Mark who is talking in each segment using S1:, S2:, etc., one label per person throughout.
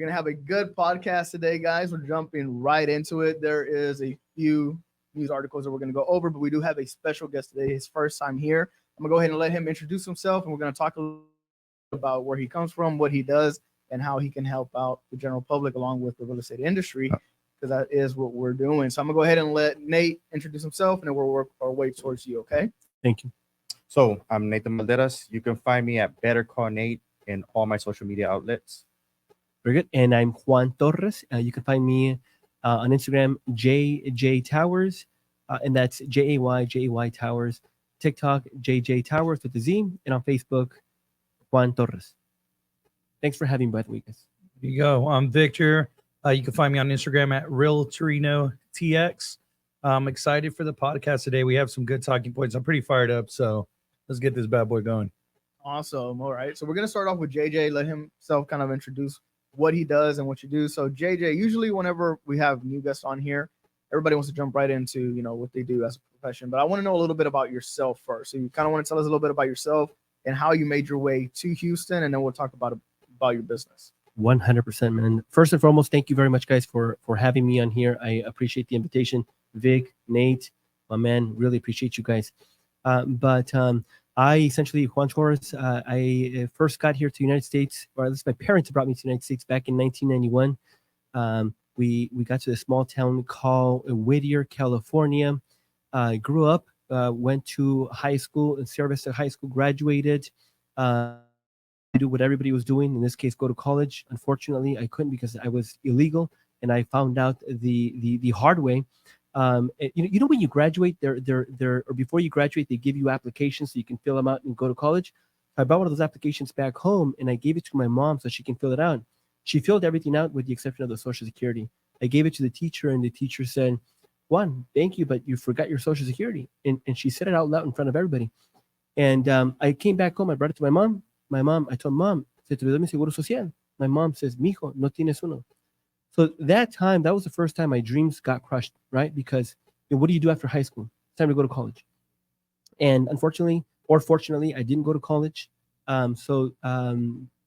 S1: We're going to have a good podcast today, guys. We're jumping right into it. There is a few news articles that we're going to go over, but we do have a special guest today, his first time here. I'm going to go ahead and let him introduce himself, and we're going to talk a little about where he comes from, what he does, and how he can help out the general public along with the real estate industry, because that is what we're doing. So I'm going to go ahead and let Nate introduce himself, and then we'll work our way towards you, okay?
S2: Thank you.
S3: So I'm Nathan Malderas. You can find me at Better Call Nate in all my social media outlets.
S2: Very good. And I'm Juan Torres. You can find me on Instagram, JJ Towers, and that's JAY Towers. TikTok, JJ Towers with the Z, and on Facebook, Juan Torres. Thanks for having me, by the way, guys.
S4: There you go. I'm Victor. You can find me on Instagram at RealTorinoTX. I'm excited for the podcast today. We have some good talking points. I'm pretty fired up, so let's get this bad boy going.
S1: Awesome. All right. So we're going to start off with JJ. Let himself kind of introduce what he does and what you do. So JJ, usually whenever we have new guests on here, everybody wants to jump right into, what they do as a profession. But I want to know a little bit about yourself first. So you kind of want to tell us a little bit about yourself and how you made your way to Houston, and then we'll talk about your business.
S2: 100%, man. First and foremost, thank you very much, guys, for having me on here. I appreciate the invitation. Vic, Nate, my man, really appreciate you guys. But I essentially, Juan Torres, I first got here to the United States, or at least my parents brought me to the United States back in 1991. We got to a small town called Whittier, California. I grew up, went to high school, in Sierra Vista High School, graduated. Do what everybody was doing, in this case, go to college. Unfortunately, I couldn't because I was illegal, and I found out the hard way. When you graduate, or before you graduate, they give you applications so you can fill them out and go to college. I brought one of those applications back home, and I gave it to my mom so she can fill it out. She filled everything out with the exception of the Social Security. I gave it to the teacher, and the teacher said, "Juan, thank you, but you forgot your Social Security." And she said it out loud in front of everybody. And I came back home. I brought it to my mom. I told Mom, "Se te olvidó mi seguro social." My mom says, "Mijo, no tienes uno." So that was the first time my dreams got crushed, right? Because what do you do after high school? It's time to go to college. And unfortunately, or fortunately, I didn't go to college. And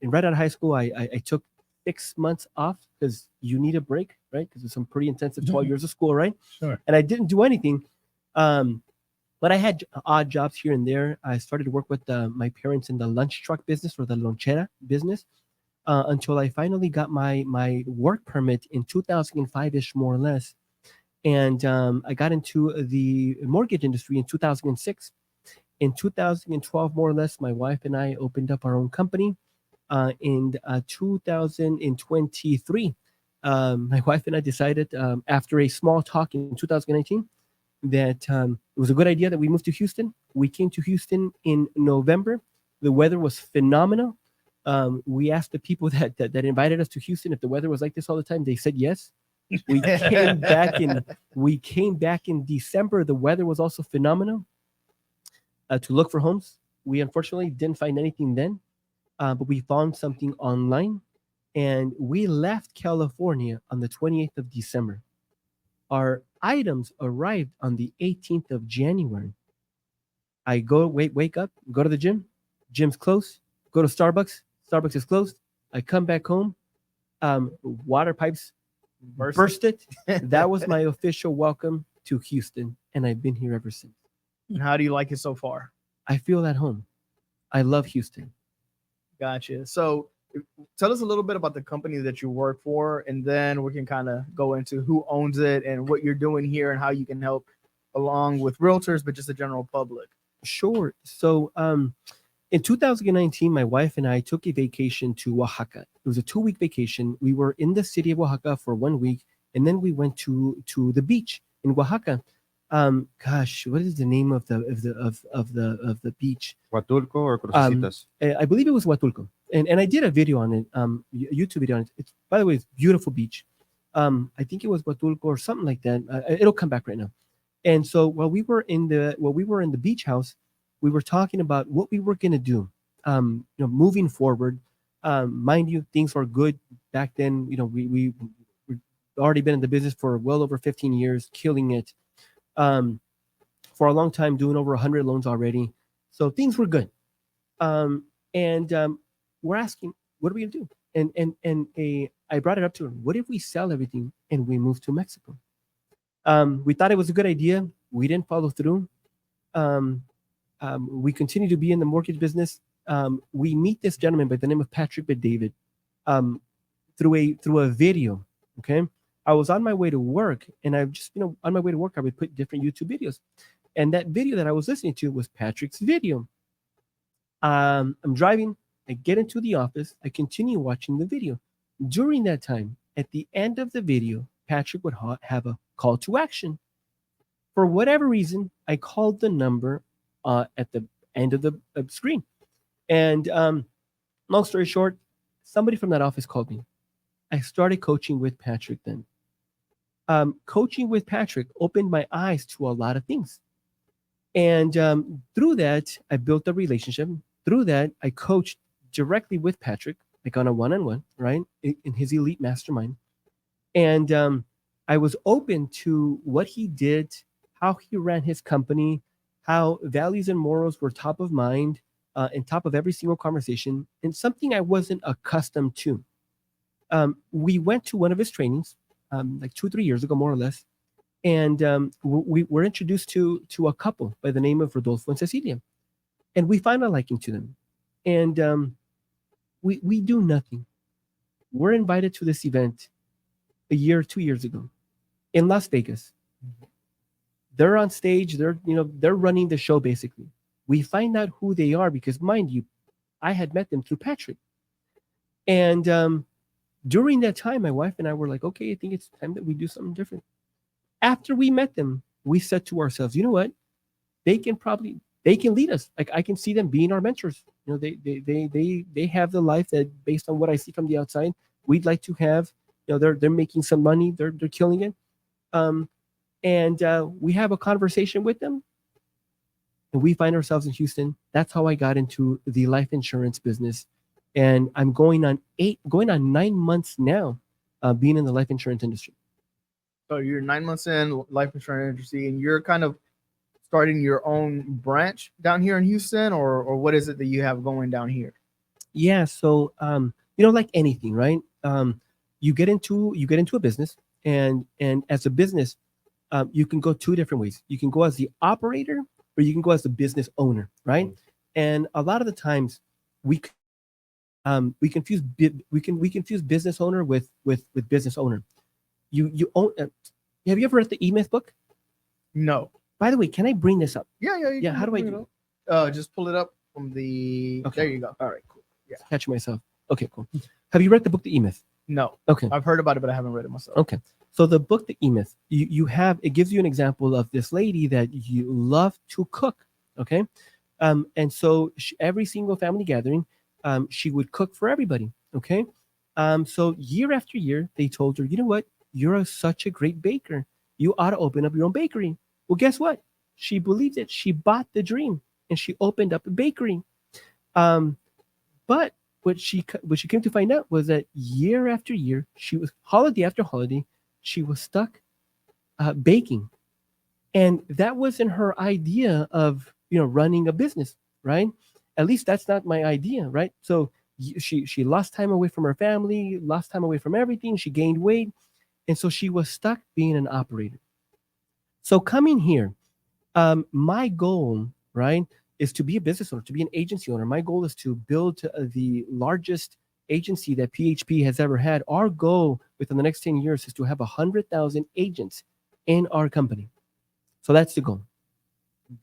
S2: right out of high school, I took 6 months off because you need a break, right? Because it's some pretty intensive 12 years of school, right?
S4: Sure.
S2: And I didn't do anything. But I had odd jobs here and there. I started to work with my parents in the lunch truck business, or the lonchera business, until I finally got my work permit in 2005-ish, more or less. And I got into the mortgage industry in 2006. In 2012, more or less, my wife and I opened up our own company. In 2023, my wife and I decided, after a small talk in 2019, that it was a good idea that we moved to Houston. We came to Houston in November. The weather was phenomenal. We asked the people that invited us to Houston if the weather was like this all the time. They said yes. We came back in December. The weather was also phenomenal. To look for homes, we unfortunately didn't find anything then, but we found something online, and we left California on the 28th of December. Our items arrived on the 18th of January. I wake up, go to the gym. Gym's closed. Go to Starbucks. Starbucks is closed. I come back home. Water pipes bursted. That was my official welcome to Houston, and I've been here ever since.
S1: And how do you like it so far?
S2: I feel at home. I love Houston.
S1: Gotcha. So tell us a little bit about the company that you work for, and then we can kind of go into who owns it and what you're doing here and how you can help along with realtors, but just the general public.
S2: Sure. So in 2019, my wife and I took a vacation to Oaxaca. It was a 2-week vacation. We were in the city of Oaxaca for 1 week, and then we went to the beach in Oaxaca. What is the name of the beach?
S3: Huatulco or Crucecitas?
S2: I believe it was Huatulco, and I did a video on it, YouTube video on it. It's, by the way, it's a beautiful beach. I think it was Huatulco or something like that. It'll come back right now. And so while we were in the beach house, we were talking about what we were gonna do, moving forward. Mind you, things were good back then. We already been in the business for well over 15 years, killing it. For a long time, doing over 100 loans already. So things were good. And we're asking, what are we gonna do? I brought it up to her. What if we sell everything and we move to Mexico? We thought it was a good idea. We didn't follow through. We continue to be in the mortgage business. We meet this gentleman by the name of Patrick David through a video. Okay, I was on my way to work, and I just on my way to work I would put different YouTube videos, and that video that I was listening to was Patrick's video. I'm driving. I get into the office. I continue watching the video. During that time, at the end of the video, Patrick would have a call to action. For whatever reason, I called the number at the end of the screen. And long story short, somebody from that office called me. I started coaching with Patrick then. Coaching with Patrick opened my eyes to a lot of things. And through that, I built a relationship. Through that, I coached directly with Patrick, like on a one-on-one, right, in his elite mastermind. And I was open to what he did, how he ran his company, how values and morals were top of mind and top of every single conversation, and something I wasn't accustomed to. We went to one of his trainings like 2-3 years ago, more or less, and we were introduced to a couple by the name of Rodolfo and Cecilia, and we found a liking to them. And we do nothing. We're invited to this event a year or 2 years ago in Las Vegas. They're on stage. They're running the show basically. We find out who they are because, mind you, I had met them through Patrick. And during that time, my wife and I were like, okay, I think it's time that we do something different. After we met them, we said to ourselves, you know what? They can lead us. Like, I can see them being our mentors. They have the life that, based on what I see from the outside, we'd like to have. They're making some money. They're killing it. And we have a conversation with them, and we find ourselves in Houston. That's how I got into the life insurance business, and I'm going on 9 months now, being in the life insurance industry.
S1: So you're 9 months in life insurance industry, and you're kind of starting your own branch down here in Houston, or what is it that you have going down here?
S2: Yeah, so like anything, right? You get into a business, and as a business, you can go two different ways. You can go as the operator, or you can go as the business owner, right? And a lot of the times, we confuse business owner with business owner. You own. Have you ever read the E-Myth book?
S1: No.
S2: By the way, can I bring this up?
S1: Yeah.
S2: How do I do it?
S1: Just pull it up from the.
S2: Okay.
S1: There you go. All right, cool. Yeah.
S2: Catch myself. Okay, cool. Have you read the book, The E-Myth?
S1: No.
S2: Okay.
S1: I've heard about it, but I haven't read it myself.
S2: Okay. So the book, The E-Myth, it gives you an example of this lady that you love to cook. Okay. And so every single family gathering, she would cook for everybody. Okay. So year after year, they told her, you know what? You're such a great baker. You ought to open up your own bakery. Well, guess what? She believed it. She bought the dream, and she opened up a bakery. But what she came to find out was that year after year, she was holiday after holiday, she was stuck baking, and that wasn't her idea of running a business, right? At least that's not my idea, right? So she lost time away from her family, lost time away from everything. She gained weight, and so she was stuck being an operator. So coming here, my goal, right, is to be a business owner, to be an agency owner. My goal is to build the largest agency that PHP has ever had. Our goal within the next 10 years is to have 100,000 agents in our company. So that's the goal.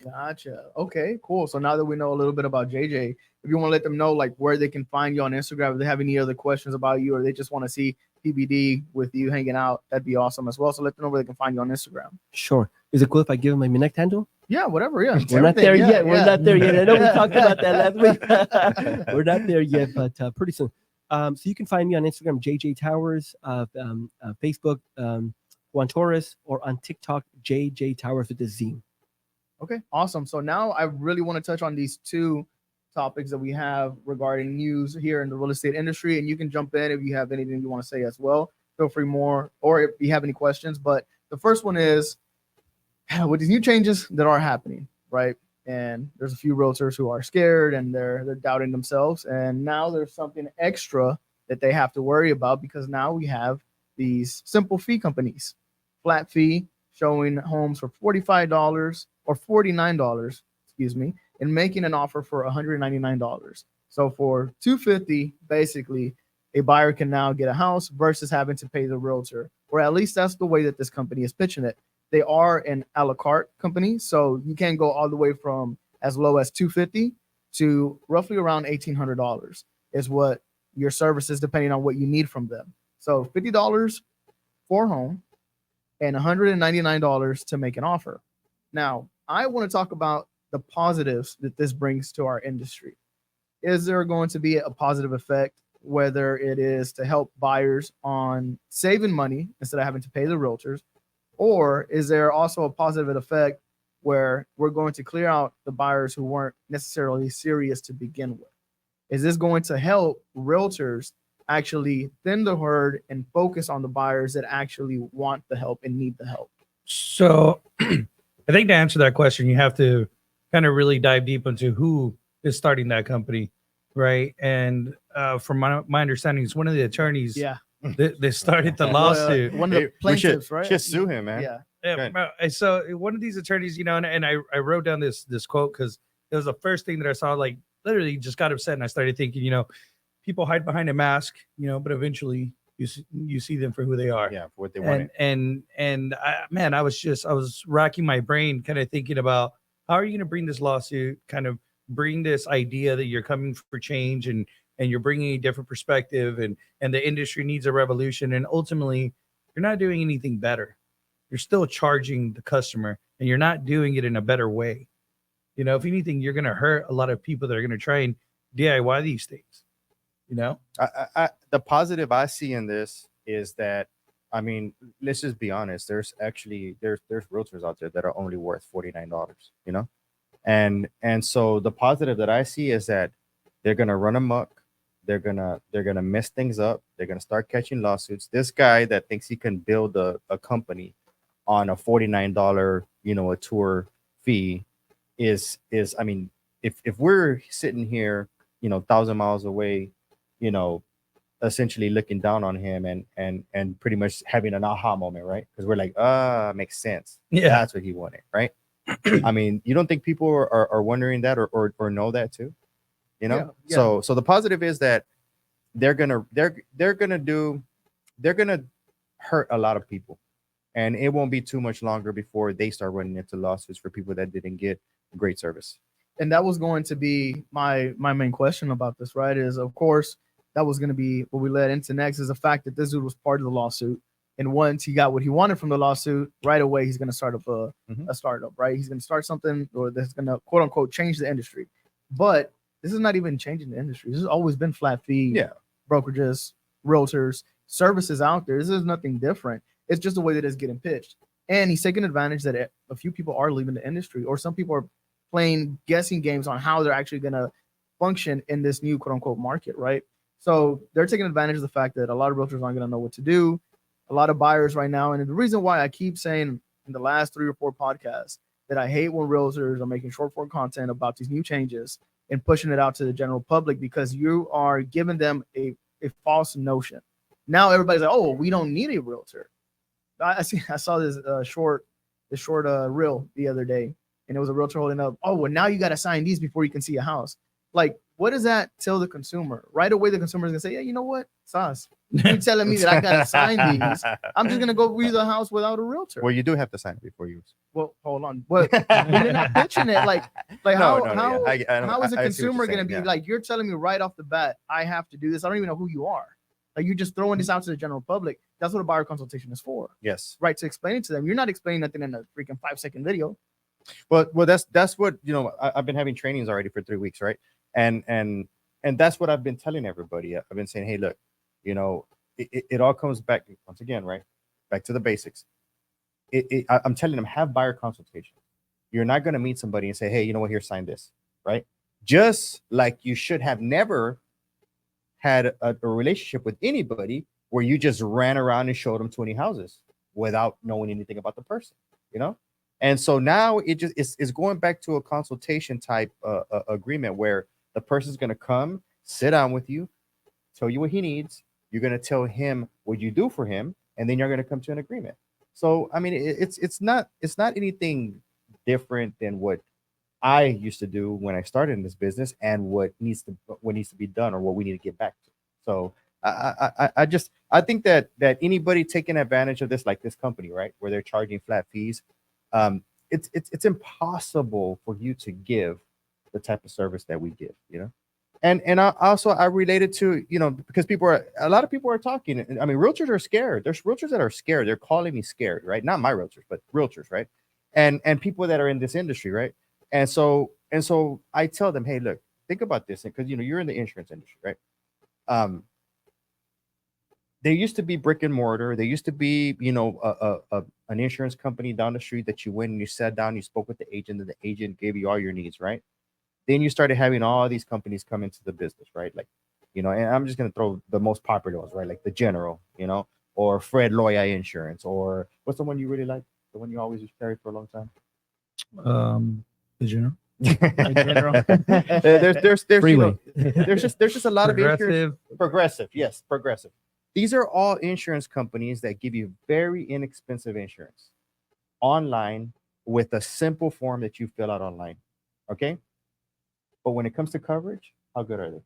S1: Gotcha. Okay, cool. So now that we know a little bit about JJ, if you want to let them know like where they can find you on Instagram, if they have any other questions about you, or they just want to see PBD with you hanging out, that'd be awesome as well. So let them know where they can find you on Instagram.
S2: Sure. Is it cool if I give them my Minect handle?
S1: Yeah, whatever. Yeah.
S2: We're not there yet. We're not there yet. I know we talked about that last week. We're not there yet, but pretty soon. So you can find me on Instagram, JJ Towers, Facebook, Juan Torres, or on TikTok, JJ Towers with a Z.
S1: Okay, awesome. So now I really want to touch on these two topics that we have regarding news here in the real estate industry, and you can jump in if you have anything you want to say as well. Feel free more, or if you have any questions. But the first one is with these new changes that are happening, right? And there's a few realtors who are scared and they're doubting themselves. And now there's something extra that they have to worry about, because now we have these simple fee companies, flat fee, showing homes for $45 or $49, excuse me, and making an offer for $199. So for $250, basically, a buyer can now get a house versus having to pay the realtor, or at least that's the way that this company is pitching it. They are an a la carte company, so you can go all the way from as low as $250 to roughly around $1,800 is what your services, depending on what you need from them. So $50 for a home and $199 to make an offer. Now, I want to talk about the positives that this brings to our industry. Is there going to be a positive effect, whether it is to help buyers on saving money instead of having to pay the realtors, or is there also a positive effect where we're going to clear out the buyers who weren't necessarily serious to begin with? Is this going to help realtors actually thin the herd and focus on the buyers that actually want the help and need the help?
S4: So I think to answer that question, you have to kind of really dive deep into who is starting that company, right? And from my understanding, it's one of the attorneys that started the lawsuit.
S1: One of the plaintiffs, right?
S3: Just sue him, man.
S1: Yeah.
S4: So one of these attorneys, and I wrote down this quote because it was the first thing that I saw, like literally just got upset, and I started thinking, people hide behind a mask, but eventually you see them for who they are.
S3: Yeah, for what they want.
S4: And I was racking my brain, kind of thinking about how are you going to bring this lawsuit, kind of bring this idea that you're coming for change and you're bringing a different perspective, and the industry needs a revolution, and ultimately you're not doing anything better. You're still charging the customer, and you're not doing it in a better way. If anything, you're going to hurt a lot of people that are going to try and DIY these things.
S3: The positive I see in this is that, I mean, let's just be honest. There's realtors out there that are only worth $49. And so the positive that I see is that they're gonna run amok. They're gonna mess things up. They're gonna start catching lawsuits. This guy that thinks he can build a company on a $49 a tour fee is I mean, if we're sitting here 1,000 miles away, essentially looking down on him and pretty much having an aha moment, right? Because we're like, makes sense.
S4: Yeah,
S3: that's what he wanted, right? I mean, you don't think people are wondering that or know that too?
S1: Yeah.
S3: So the positive is that they're gonna hurt a lot of people, and it won't be too much longer before they start running into lawsuits for people that didn't get great service.
S1: And that was going to be my main question about this, right? Is, of course, that was going to be what we led into next, is the fact that this dude was part of the lawsuit. And once he got what he wanted from the lawsuit, right away, he's going to start up a startup, right? He's going to start something that's going to, quote unquote, change the industry. But this is not even changing the industry. This has always been flat fee brokerages, realtors, services out there. This is nothing different. It's just the way that it's getting pitched. And he's taking advantage that a few people are leaving the industry, or some people are playing guessing games on how they're actually going to function in this new quote unquote market, right? So they're taking advantage of the fact that a lot of realtors aren't going to know what to do. A lot of buyers right now. And the reason why I keep saying in the last 3 or 4 podcasts that I hate when realtors are making short form content about these new changes and pushing it out to the general public, because you are giving them a false notion. Now everybody's like, oh, we don't need a realtor. I saw this short reel the other day, and it was a realtor holding up, oh, well, now you got to sign these before you can see a house. Like, what does that tell the consumer? Right away, the consumer is gonna say, yeah, you know what, Sauce, you're telling me that I gotta sign these. I'm just gonna go view the house without a realtor.
S3: Well, you do have to sign it before you.
S1: Well, hold on, but you're not pitching it like how is a consumer gonna be like, you're telling me right off the bat I have to do this? I don't even know who you are. Like, you're just throwing this out to the general public. That's what a buyer consultation is for.
S3: Yes.
S1: Right, to explain it to them. You're not explaining nothing in a freaking 5-second video.
S3: Well, that's what I've been having trainings already for 3 weeks, right? And that's what I've been telling everybody. I've been saying, hey, look, it all comes back once again, right? Back to the basics. I'm telling them, have buyer consultation. You're not going to meet somebody and say, hey, you know what, here, sign this, right? Just like you should have never had a relationship with anybody where you just ran around and showed them 20 houses without knowing anything about the person, And so now it's going back to a consultation type agreement where the person's going to come, sit down with you, tell you what he needs. You're going to tell him what you do for him, and then you're going to come to an agreement. So, I mean, it's not anything different than what I used to do when I started in this business, and what needs to be done, or what we need to get back to. So, I think that anybody taking advantage of this, like this company, right, where they're charging flat fees, it's impossible for you to give the type of service that we give, you know. And I related to, you know, because a lot of people are talking. I mean, realtors are scared. There's realtors that are scared. They're calling me scared, right? Not my realtors, but realtors, right? And people that are in this industry, right? And so I tell them, hey, look, think about this, because you know you're in the insurance industry, right? There used to be brick and mortar. There used to be, you know, an insurance company down the street that you went and you sat down, you spoke with the agent, and the agent gave you all your needs, right? Then you started having all these companies come into the business, right? Like, you know, and I'm just going to throw the most popular ones, right? Like the General, you know, or Fred Loya Insurance, or what's the one you really like? The one you always carry for a long time?
S4: The General.
S1: General.
S3: there's
S2: Freeway.
S3: You know, there's just a lot of insurance.
S4: Progressive.
S3: Yes, Progressive. These are all insurance companies that give you very inexpensive insurance online with a simple form that you fill out online. Okay. But when it comes to coverage, how good are they?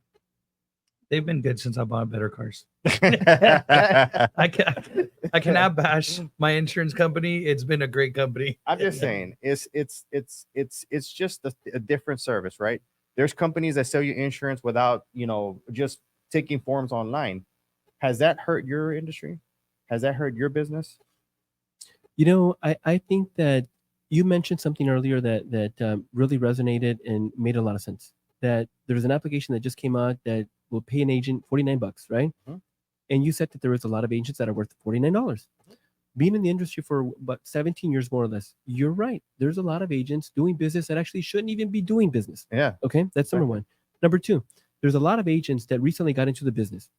S4: They've been good since I bought better cars. I cannot bash my insurance company. It's been a great company.
S3: I'm just saying, it's just a different service, right? There's companies that sell you insurance without, you know, just taking forms online. Has that hurt your industry? Has that hurt your business?
S2: You know, I think that you mentioned something earlier that really resonated and made a lot of sense. That there's an application that just came out that will pay an agent $49, right?
S3: Mm-hmm.
S2: And you said that there is a lot of agents that are worth $49. Mm-hmm. Being in the industry for about 17 years, more or less, you're right. There's a lot of agents doing business that actually shouldn't even be doing business.
S3: Yeah.
S2: Okay, that's number one. Number two, there's a lot of agents that recently got into the business.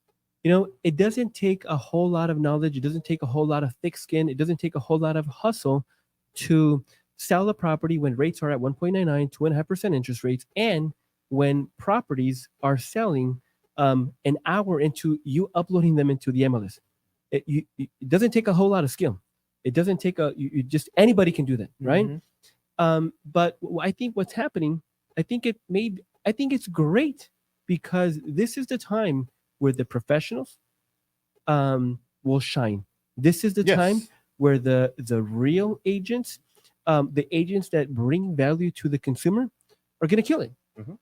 S2: You know, it doesn't take a whole lot of knowledge. It doesn't take a whole lot of thick skin. It doesn't take a whole lot of hustle to sell a property when rates are at 1.99, 2.5% interest rates, and when properties are selling an hour into you uploading them into the MLS. It doesn't take a whole lot of skill. It doesn't take just anybody can do that, right? Mm-hmm. But I think what's happening, I think it's great, because this is the time where the professionals will shine. This is the time where the real agents, the agents that bring value to the consumer, are going to kill it,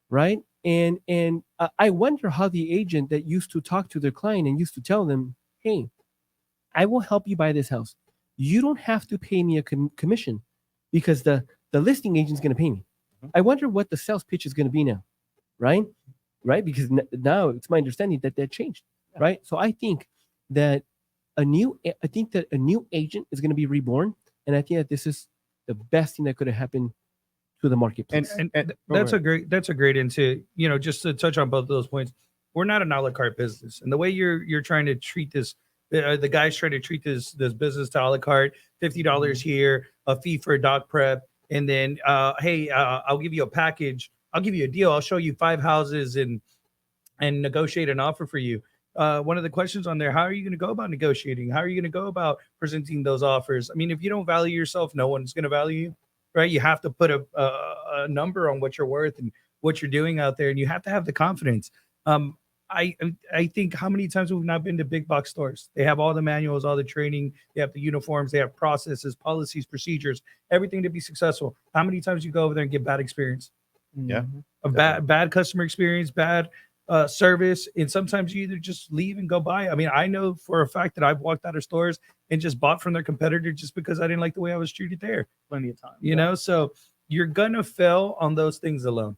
S2: right? And I wonder how the agent that used to talk to their client and used to tell them, hey, I will help you buy this house. You don't have to pay me a commission, because the listing agent is going to pay me. I wonder what the sales pitch is going to be now, right? Right? Because now it's my understanding that changed, right? So I think that a new agent is going to be reborn, and I think that this is the best thing that could have happened to the marketplace.
S4: And that's a great into, you know, just to touch on both of those points. We're not an a la carte business, and the way you're trying to treat this, the guy's trying to treat this business to a la carte, $50 here, a fee for a doc prep, and then hey, I'll give you a package. I'll give you a deal. I'll show you 5 houses and negotiate an offer for you. One of the questions on there, how are you going to go about negotiating? How are you going to go about presenting those offers? I mean, if you don't value yourself, no one's going to value you, right? You have to put a number on what you're worth and what you're doing out there, and you have to have the confidence. I think, how many times have we not been to big box stores? They have all the manuals, all the training, they have the uniforms, they have processes, policies, procedures, everything to be successful. How many times you go over there and get bad experience?
S3: Yeah.
S4: A bad customer experience, bad service, and sometimes you either just leave and go buy. I mean, I know for a fact that I've walked out of stores and just bought from their competitor just because I didn't like the way I was treated there.
S1: Plenty of time.
S4: You know, so you're gonna fail on those things alone,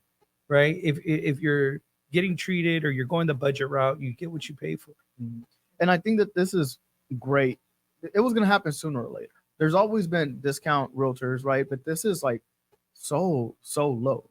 S4: right? If you're getting treated or you're going the budget route, you get what you pay for.
S1: And I think that this is great. It was going to happen sooner or later. There's always been discount realtors, right? But this is like so low,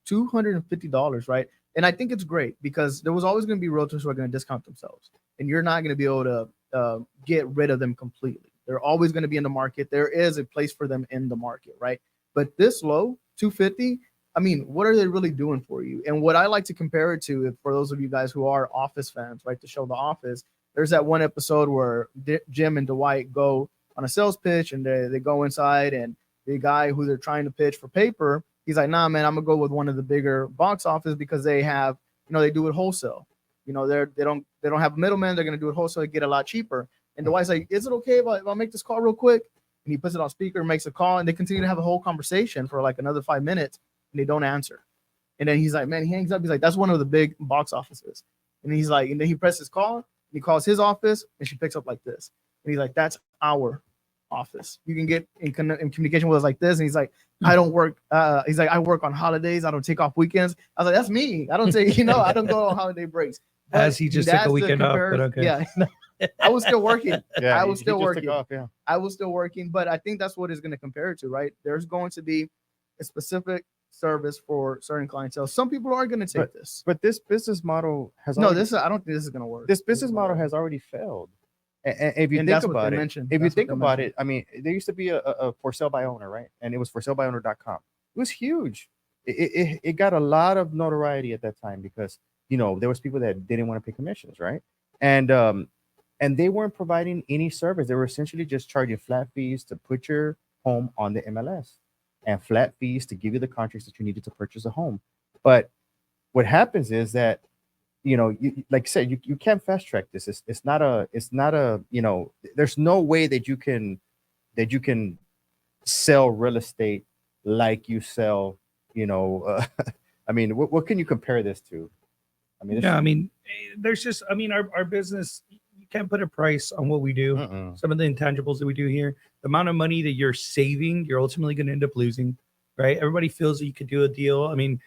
S1: $250, right? And I think it's great, because there was always going to be realtors who are going to discount themselves, and you're not going to be able to get rid of them completely. They're always going to be in the market. There is a place for them in the market, right? But this low, $250, I mean, what are they really doing for you? And what I like to compare it to, for those of you guys who are Office fans, right, to show The Office, there's that one episode where Jim and Dwight go on a sales pitch, and they go inside, and the guy who they're trying to pitch for paper, he's like, nah, man, I'm gonna go with one of the bigger box office because they have, they do it wholesale. They don't have a middleman. They're gonna do it wholesale, get a lot cheaper. And Dwight's like, is it okay if I make this call real quick? And he puts it on speaker, makes a call, and they continue to have a whole conversation for like another 5 minutes, and they don't answer. And then he's like, man, he hangs up. He's like, that's one of the big box offices. And he's like, and then he presses call, and he calls his office, and she picks up like this. And he's like, that's our office. You can get in communication with us like this. And he's like, I don't work. He's like, I work on holidays. I don't take off weekends. I was like, that's me. I don't take, I don't go on holiday breaks. But
S4: As he just took a weekend off, but okay.
S1: Yeah. I was still working.
S3: Yeah,
S1: I was still working.
S3: Off, yeah.
S1: I was still working, but I think that's what it's going to compare it to, right? There's going to be a specific service for certain clientele. Some people are going to take this.
S3: But this business model has
S1: I don't think this is going to work.
S3: This business model has already failed. And if you think about it, I mean, there used to be a for sale by owner, right? And it was for sale by owner.com. It was huge. It got a lot of notoriety at that time because, there was people that didn't want to pay commissions, right? And they weren't providing any service. They were essentially just charging flat fees to put your home on the MLS and flat fees to give you the contracts that you needed to purchase a home. But what happens is that, like I said, you can't fast track this. It's not a, there's no way that you can sell real estate like you sell, I mean, what can you compare this to? I mean,
S4: there's just, our business, you can't put a price on what we do. Some of the intangibles that we do here, the amount of money that you're saving, you're ultimately going to end up losing, right? Everybody feels that you could do a deal. I mean,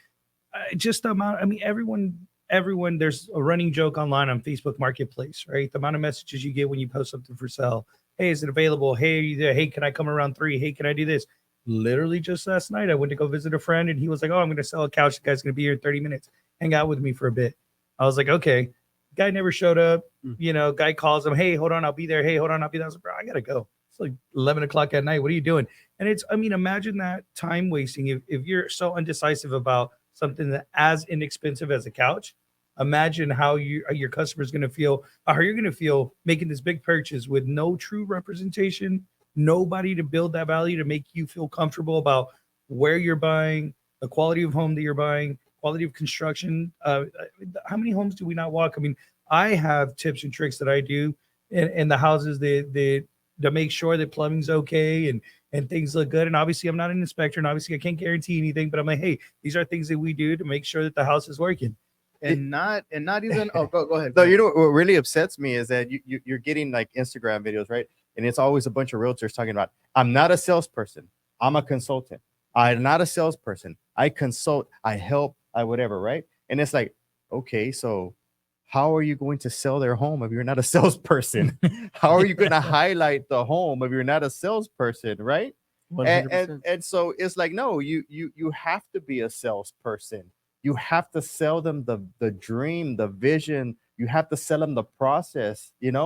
S4: just the amount, everyone, there's a running joke online on Facebook Marketplace, right? The amount of messages you get when you post something for sale. Hey, is it available? Hey, are you there? Hey, can I come around 3? Hey, can I do this? Literally just last night, I went to go visit a friend and he was like, oh, I'm going to sell a couch. The guy's going to be here in 30 minutes. Hang out with me for a bit. I was like, okay. Guy never showed up. Guy calls him. Hey, hold on. I'll be there. Hey, hold on. I'll be there. I was like, bro, I got to go. It's like 11 o'clock at night. What are you doing? And imagine that time wasting. If you're so undecisive about something that as inexpensive as a couch, imagine how your customer is going to feel, how you're going to feel making this big purchase with no true representation, nobody to build that value to make you feel comfortable about where you're buying, the quality of home that you're buying, quality of construction. How many homes do we not walk? I mean, I have tips and tricks that I do in the houses to make sure that plumbing's okay and things look good. And obviously I'm not an inspector and obviously I can't guarantee anything, but I'm like, hey, these are things that we do to make sure that the house is working.
S1: And not even go ahead.
S3: No, what really upsets me is that you're getting like Instagram videos, right? And it's always a bunch of realtors talking about, I'm not a salesperson, I'm a consultant. I'm not a salesperson, I consult, I help, I whatever, right? And it's like, okay, so how are you going to sell their home if you're not a salesperson? How are you going to highlight the home if you're not a salesperson, right? And so it's like, no, you have to be a salesperson. You have to sell them the dream, the vision. You have to sell them the process, and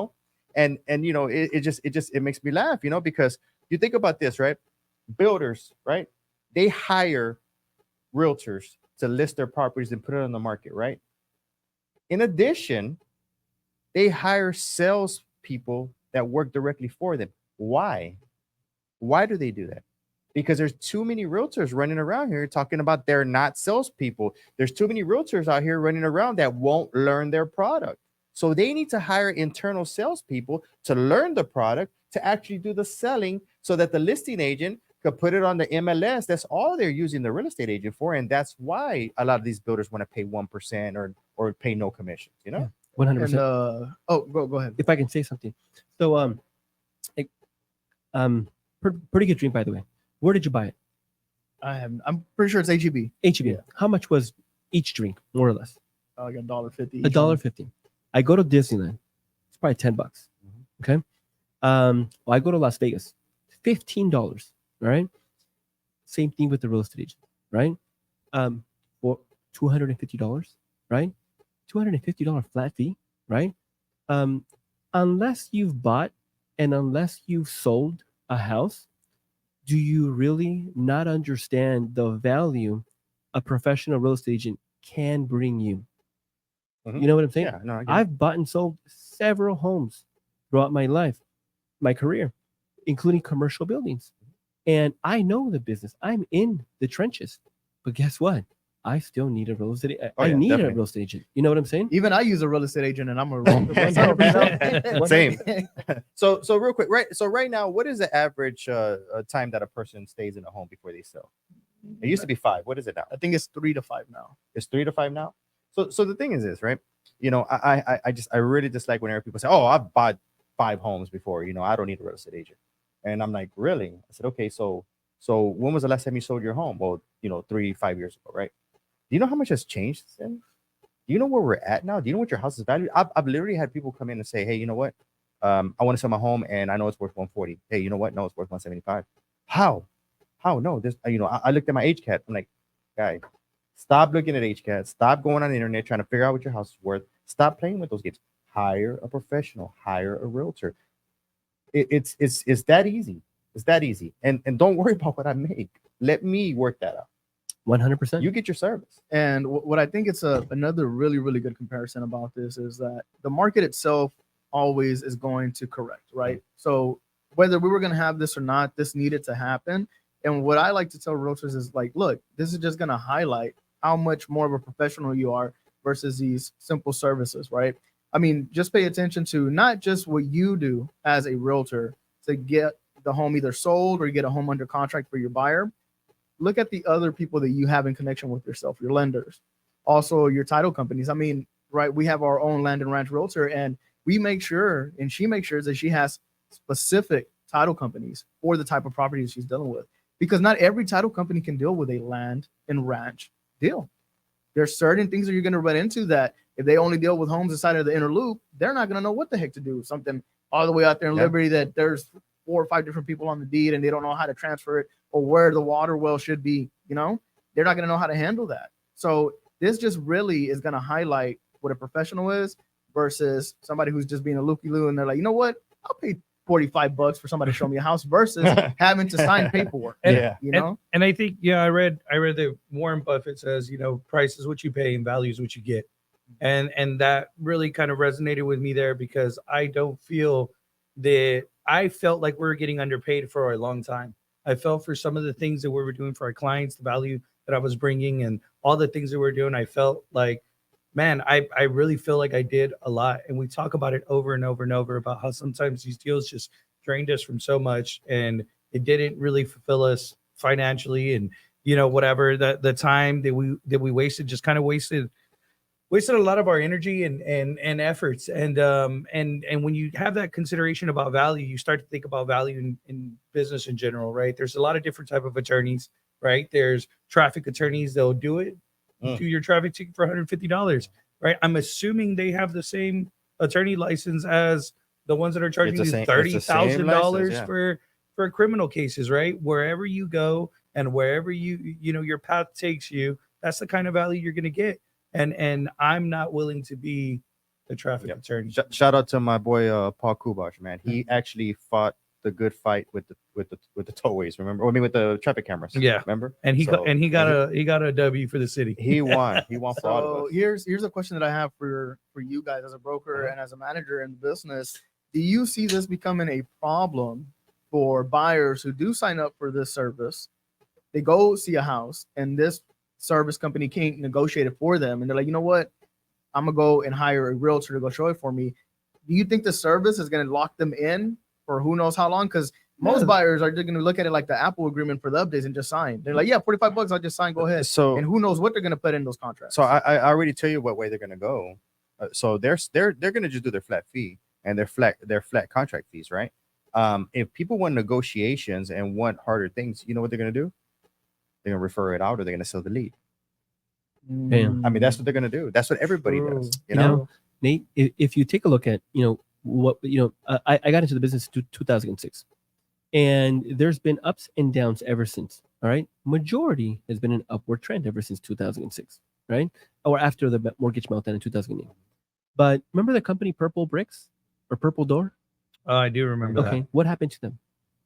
S3: it makes me laugh, because you think about this, right? Builders, right? They hire realtors to list their properties and put it on the market, right? In addition, they hire salespeople that work directly for them. Why? Why do they do that? Because there's too many realtors running around here talking about they're not salespeople. There's too many realtors out here running around that won't learn their product. So they need to hire internal salespeople to learn the product, to actually do the selling so that the listing agent could put it on the MLS. That's all they're using the real estate agent for. And that's why a lot of these builders want to pay 1% or pay no commissions,
S2: Yeah, 100%.
S1: Go ahead.
S2: If I can say something. So, pretty good drink, by the way. Where did you buy it?
S1: I'm pretty sure it's HEB.
S2: HEB.
S1: Yeah.
S2: How much was each drink, more or less?
S1: Like $1.50.
S2: $1.50. I go to Disneyland. It's probably $10. Okay. Well, I go to Las Vegas. $15. All right. Same thing with the real estate agent, right? For $250, right? $250 flat fee, right? Unless you've bought and unless you've sold a house, do you really not understand the value a professional real estate agent can bring you.
S3: Mhm.
S2: You know what I'm saying?
S3: Yeah, no, I get it.
S2: I've bought and sold several homes throughout my life, my career, including commercial buildings. And I know the business. I'm in the trenches. But guess what? I still need a real estate. I
S3: yeah,
S2: need a
S3: definitely.
S2: real estate agent. You know what I'm saying?
S1: Even I use a real estate agent, and I'm a realtor myself. You know?
S3: Same. So real quick, right? So right now, what is the average time that a person stays in a home before they sell? It used to be 5. What is it now?
S1: I think it's 3 to 5 now.
S3: It's 3 to 5 now. So the thing is this, right? You know, I really dislike whenever people say, "Oh, I've bought 5 homes before. You know, I don't need a real estate agent." And I'm like, "Really?" I said, "Okay, so when was the last time you sold your home?" Well, 3-5 years ago, right? Do you know how much has changed since then? Do you know where we're at now? Do you know what your house is valued? I've literally had people come in and say, "Hey, you know what? I want to sell my home, and I know it's worth 140. Hey, you know what? No, it's worth 175. How? No, this. I looked at my HCAT. I'm like, guy, stop looking at HCAT. Stop going on the internet trying to figure out what your house is worth. Stop playing with those games. Hire a professional. Hire a realtor. It's that easy. It's that easy. And don't worry about what I make. Let me work that out.
S2: 100%.
S3: You get your service.
S1: And what I think it's another really, really good comparison about this is that the market itself always is going to correct, right? So whether we were going to have this or not, this needed to happen. And what I like to tell realtors is like, look, this is just going to highlight how much more of a professional you are versus these simple services, right? I mean, just pay attention to not just what you do as a realtor to get the home either sold or get a home under contract for your buyer. Look at the other people that you have in connection with yourself, your lenders, also your title companies. I mean, right, we have our own land and ranch realtor, and we make sure, and she makes sure that she has specific title companies for the type of properties she's dealing with, because not every title company can deal with a land and ranch deal. There's certain things that you're going to run into that if they only deal with homes inside of the inner loop, they're not going to know what the heck to do. Something all the way out there in Liberty that there's 4 or 5 different people on the deed and they don't know how to transfer it or where the water well should be, they're not going to know how to handle that. So this just really is going to highlight what a professional is versus somebody who's just being a looky-loo and they're like, you know what, I'll pay $45 for somebody to show me a house versus having to sign paperwork.
S4: And I think, I read that Warren Buffett says, price is what you pay and value is what you get. And that really kind of resonated with me there because I don't feel that I felt like we were getting underpaid for a long time. I felt for some of the things that we were doing for our clients, the value that I was bringing and all the things that we're doing, I felt like, man, I really feel like I did a lot. And we talk about it over and over and over about how sometimes these deals just drained us from so much and it didn't really fulfill us financially. And, whatever the time that we wasted, just kind of wasted a lot of our energy and efforts. And when you have that consideration about value, you start to think about value in business in general, right? There's a lot of different type of attorneys, right? There's traffic attorneys. They'll do your traffic ticket for $150, right? I'm assuming they have the same attorney license as the ones that are charging you $30,000 for criminal cases, right? Wherever you go and wherever your path takes you, that's the kind of value you're going to get. And I'm not willing to be the traffic attorney.
S3: Shout out to my boy Paul Kubash, man. He actually fought the good fight with the tollways. Remember? With the traffic cameras.
S4: Yeah,
S3: remember?
S4: And he got a W for the city.
S3: He won. He won for all of us.
S1: Here's a question that I have for you guys as a broker and as a manager in the business. Do you see this becoming a problem for buyers who do sign up for this service? They go see a house and this service company can't negotiate it for them, and they're like, you know what, I'm gonna go and hire a realtor to go show it for me. Do you think the service is gonna lock them in for who knows how long? Because most buyers are just gonna look at it like the Apple agreement for the updates and just sign. They're like, yeah, $45, I'll just sign, go ahead.
S3: So,
S1: and who knows what they're gonna put in those contracts.
S3: So I already tell you what way they're gonna go. So they're gonna just do their flat fee and their flat contract fees, right? If people want negotiations and want harder things, you know what they're gonna do? They're gonna refer it out, or they're gonna sell the lead.
S2: Damn.
S3: I mean, that's what they're gonna do. That's what everybody does.
S2: You know, Nate, if you take a look at I got into the business in 2006, and there's been ups and downs ever since. All right, majority has been an upward trend ever since 2006, right? Or after the mortgage meltdown in 2008. But remember the company Purple Bricks or Purple Door?
S4: Oh, I do remember that.
S2: Okay, what happened to them?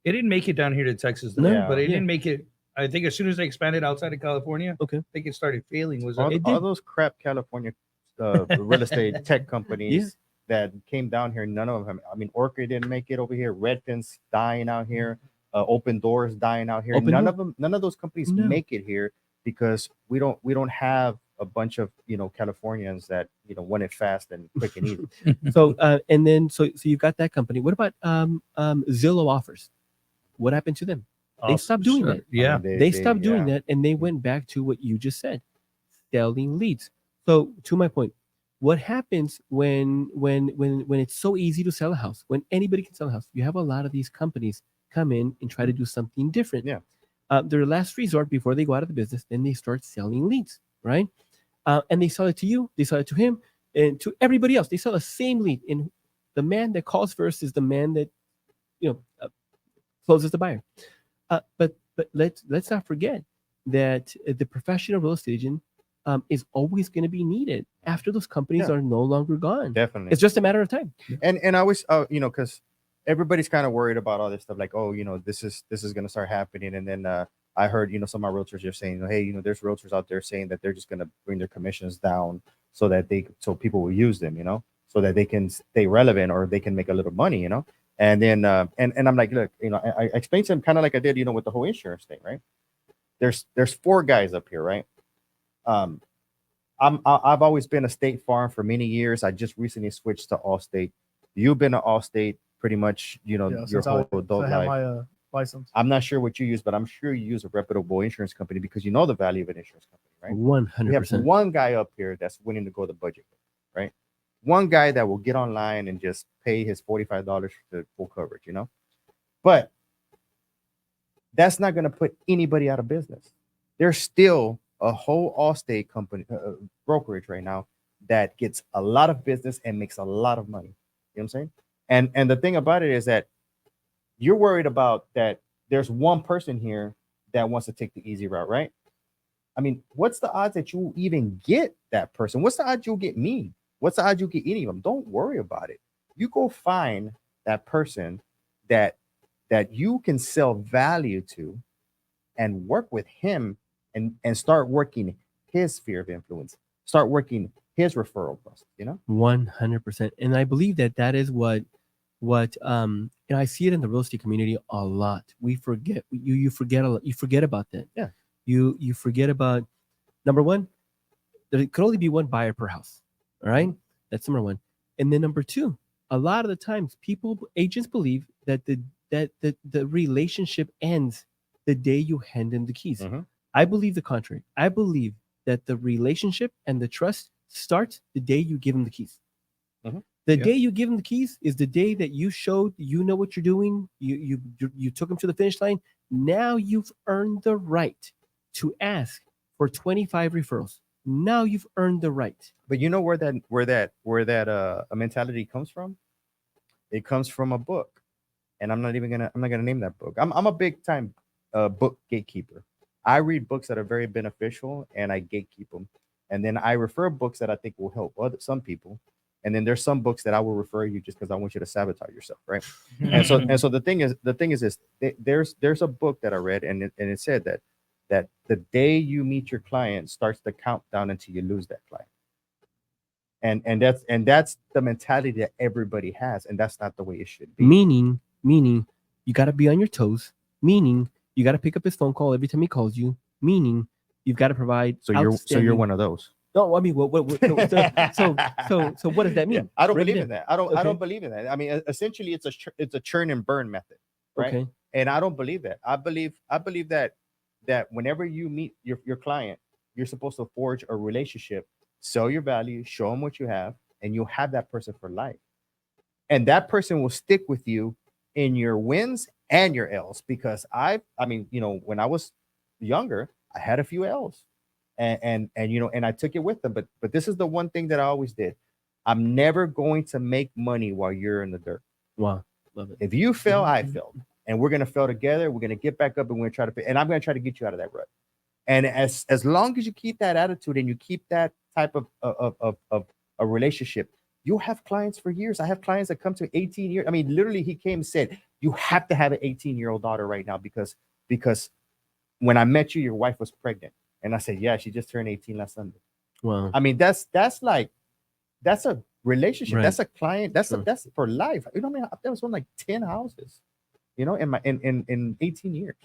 S4: It didn't make it down here to Texas, though,
S2: No,
S4: but it didn't make it. I think as soon as they expanded outside of California,
S2: Okay.
S4: I think it started failing. Was
S3: all,
S4: it?
S3: all those crap California real estate tech companies that came down here, none of them. I mean, Orchid didn't make it over here. Redfin's dying out here. Open Doors dying out here.
S2: Open
S3: None
S2: Door?
S3: of them, none of those companies
S2: No.
S3: make it here because we don't have a bunch of Californians that want it fast and quick and easy.
S2: So and then so you've got that company. What about Zillow offers? What happened to them? They stopped doing that.
S4: Yeah.
S3: I mean,
S2: They stopped doing
S3: yeah.
S2: that, and they went back to what you just said, selling leads. So to my point, what happens when it's so easy to sell a house, when anybody can sell a house, you have a lot of these companies come in and try to do something different.
S3: Yeah.
S2: Their last resort before they go out of the business, then they start selling leads, right? And they sell it to you, they sell it to him, and to everybody else. They sell the same lead, and the man that calls first is the man that closes the buyer. But let's not forget that the professional real estate agent is always going to be needed after those companies
S3: Yeah.
S2: are no longer gone.
S3: Definitely.
S2: It's just a matter of time.
S3: And I always because everybody's kind of worried about all this stuff, like, oh, this is gonna start happening. And then I heard some of my realtors are saying, hey, there's realtors out there saying that they're just gonna bring their commissions down so people will use them, so that they can stay relevant or they can make a little money, And then and I'm like, look, I explained to them kind of like I did, with the whole insurance thing, right? There's 4 guys up here, right? I've always been a State Farm for many years. I just recently switched to Allstate. You've been to Allstate pretty much, your whole adult
S1: I have
S3: life.
S1: my license.
S3: I'm not sure what you use, but I'm sure you use a reputable insurance company because you know the value of an insurance company, right?
S2: 100%.
S3: We have one guy up here that's willing to go the budget, right? One guy that will get online and just pay his $45 for full coverage, But that's not going to put anybody out of business. There's still a whole Allstate company brokerage right now that gets a lot of business and makes a lot of money. You know what I'm saying? And the thing about it is that you're worried about that there's one person here that wants to take the easy route, right? I mean, what's the odds that you even get that person? What's the odds you'll get me? What's the odds you'll get any of them? Don't worry about it. You go find that person that you can sell value to and work with him and start working his sphere of influence. Start working his referral process,
S2: 100%. And I believe that is what I see it in the real estate community a lot. We forget you forget a lot. You forget about that.
S3: Yeah.
S2: You forget about, number one, there could only be one buyer per house. All right. That's number one. And then number two, a lot of the times agents believe that the relationship ends the day you hand them the keys.
S3: Mhm.
S2: I believe the contrary. I believe that the relationship and the trust starts the day you give them the keys.
S3: Mhm.
S2: The
S4: Yeah.
S2: day you give them the keys is the day that you showed you know what you're doing. You took them to the finish line. Now you've earned the right to ask for 25 referrals. Now you've earned the right.
S3: But you know where that mentality comes from? It comes from a book, and I'm not gonna name that book. I'm a big time book gatekeeper. I read books that are very beneficial, and I gatekeep them, and then I refer books that I think will help some people, and then there's some books that I will refer you just because I want you to sabotage yourself, right? and so the thing is this: there's a book that I read, and it said that the day you meet your client starts the countdown until you lose that client. And that's the mentality that everybody has, and that's not the way it should be.
S2: Meaning you got to be on your toes. Meaning you got to pick up his phone call every time he calls you. Meaning you've got to provide.
S3: So you're one of those.
S2: No, I mean, what so what does that mean?
S3: Yeah, I don't
S2: Break it
S3: believe
S2: down.
S3: in that. I don't
S2: Okay.
S3: believe in that. I mean, essentially, it's a churn and burn method, right?
S2: Okay.
S3: And I don't believe that. I believe that whenever you meet your client, you're supposed to forge a relationship, sell your value, show them what you have, and you'll have that person for life. And that person will stick with you in your wins and your L's, because I mean, when I was younger, I had a few L's, and I took it with them. But this is the one thing that I always did. I'm never going to make money while you're in the dirt.
S2: Wow, love it.
S3: If you fail, I failed, and we're gonna fail together. We're gonna get back up, and we're gonna try to. And I'm gonna try to get you out of that rut. And as long as you keep that attitude and you keep that type of a relationship, you'll have clients for years. I have clients that come to 18 years. I mean, literally, he came and said, "You have to have an 18-year-old daughter right now because when I met you, your wife was pregnant. And I said, yeah, she just turned 18 last Sunday.
S2: Wow.
S3: I mean, that's a relationship.
S2: Right.
S3: That's a client. That's
S2: Sure.
S3: that's for life. You know, I mean, that was on like 10 houses, you know, in 18 years.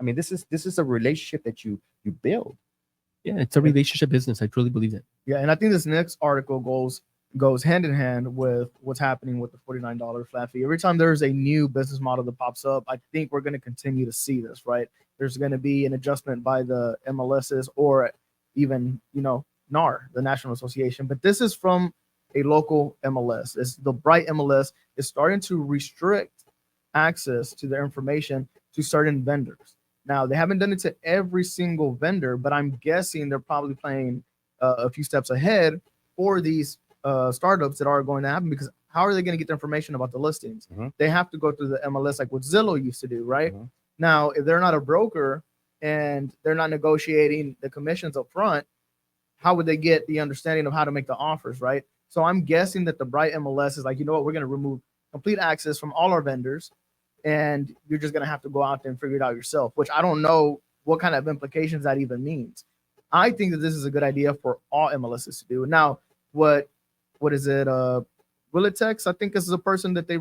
S3: I mean, this is a relationship that you build.
S2: Yeah, it's a relationship business. I truly believe that.
S1: Yeah, and I think this next article goes hand in hand with what's happening with the $49 flat fee. Every time there's a new business model that pops up, I think we're going to continue to see this, right? There's going to be an adjustment by the MLSs or even, NAR, the National Association. But this is from a local MLS. It's the BrightMLS is starting to restrict access to their information to certain vendors. Now, they haven't done it to every single vendor, but I'm guessing they're probably playing a few steps ahead for these startups that are going to happen, because how are they going to get the information about the listings? They have to go through the MLS like what Zillow used to do, right? Now, if they're not a broker and they're not negotiating the commissions up front, how would they get the understanding of how to make the offers, right? So I'm guessing that the BrightMLS is like, you know what, we're going to remove complete access from all our vendors, and you're just going to have to go out there and figure it out yourself, which I don't know what kind of implications that even means. I think that this is a good idea for all MLSs to do. Now, what is it? Realtors, I think this is a person that they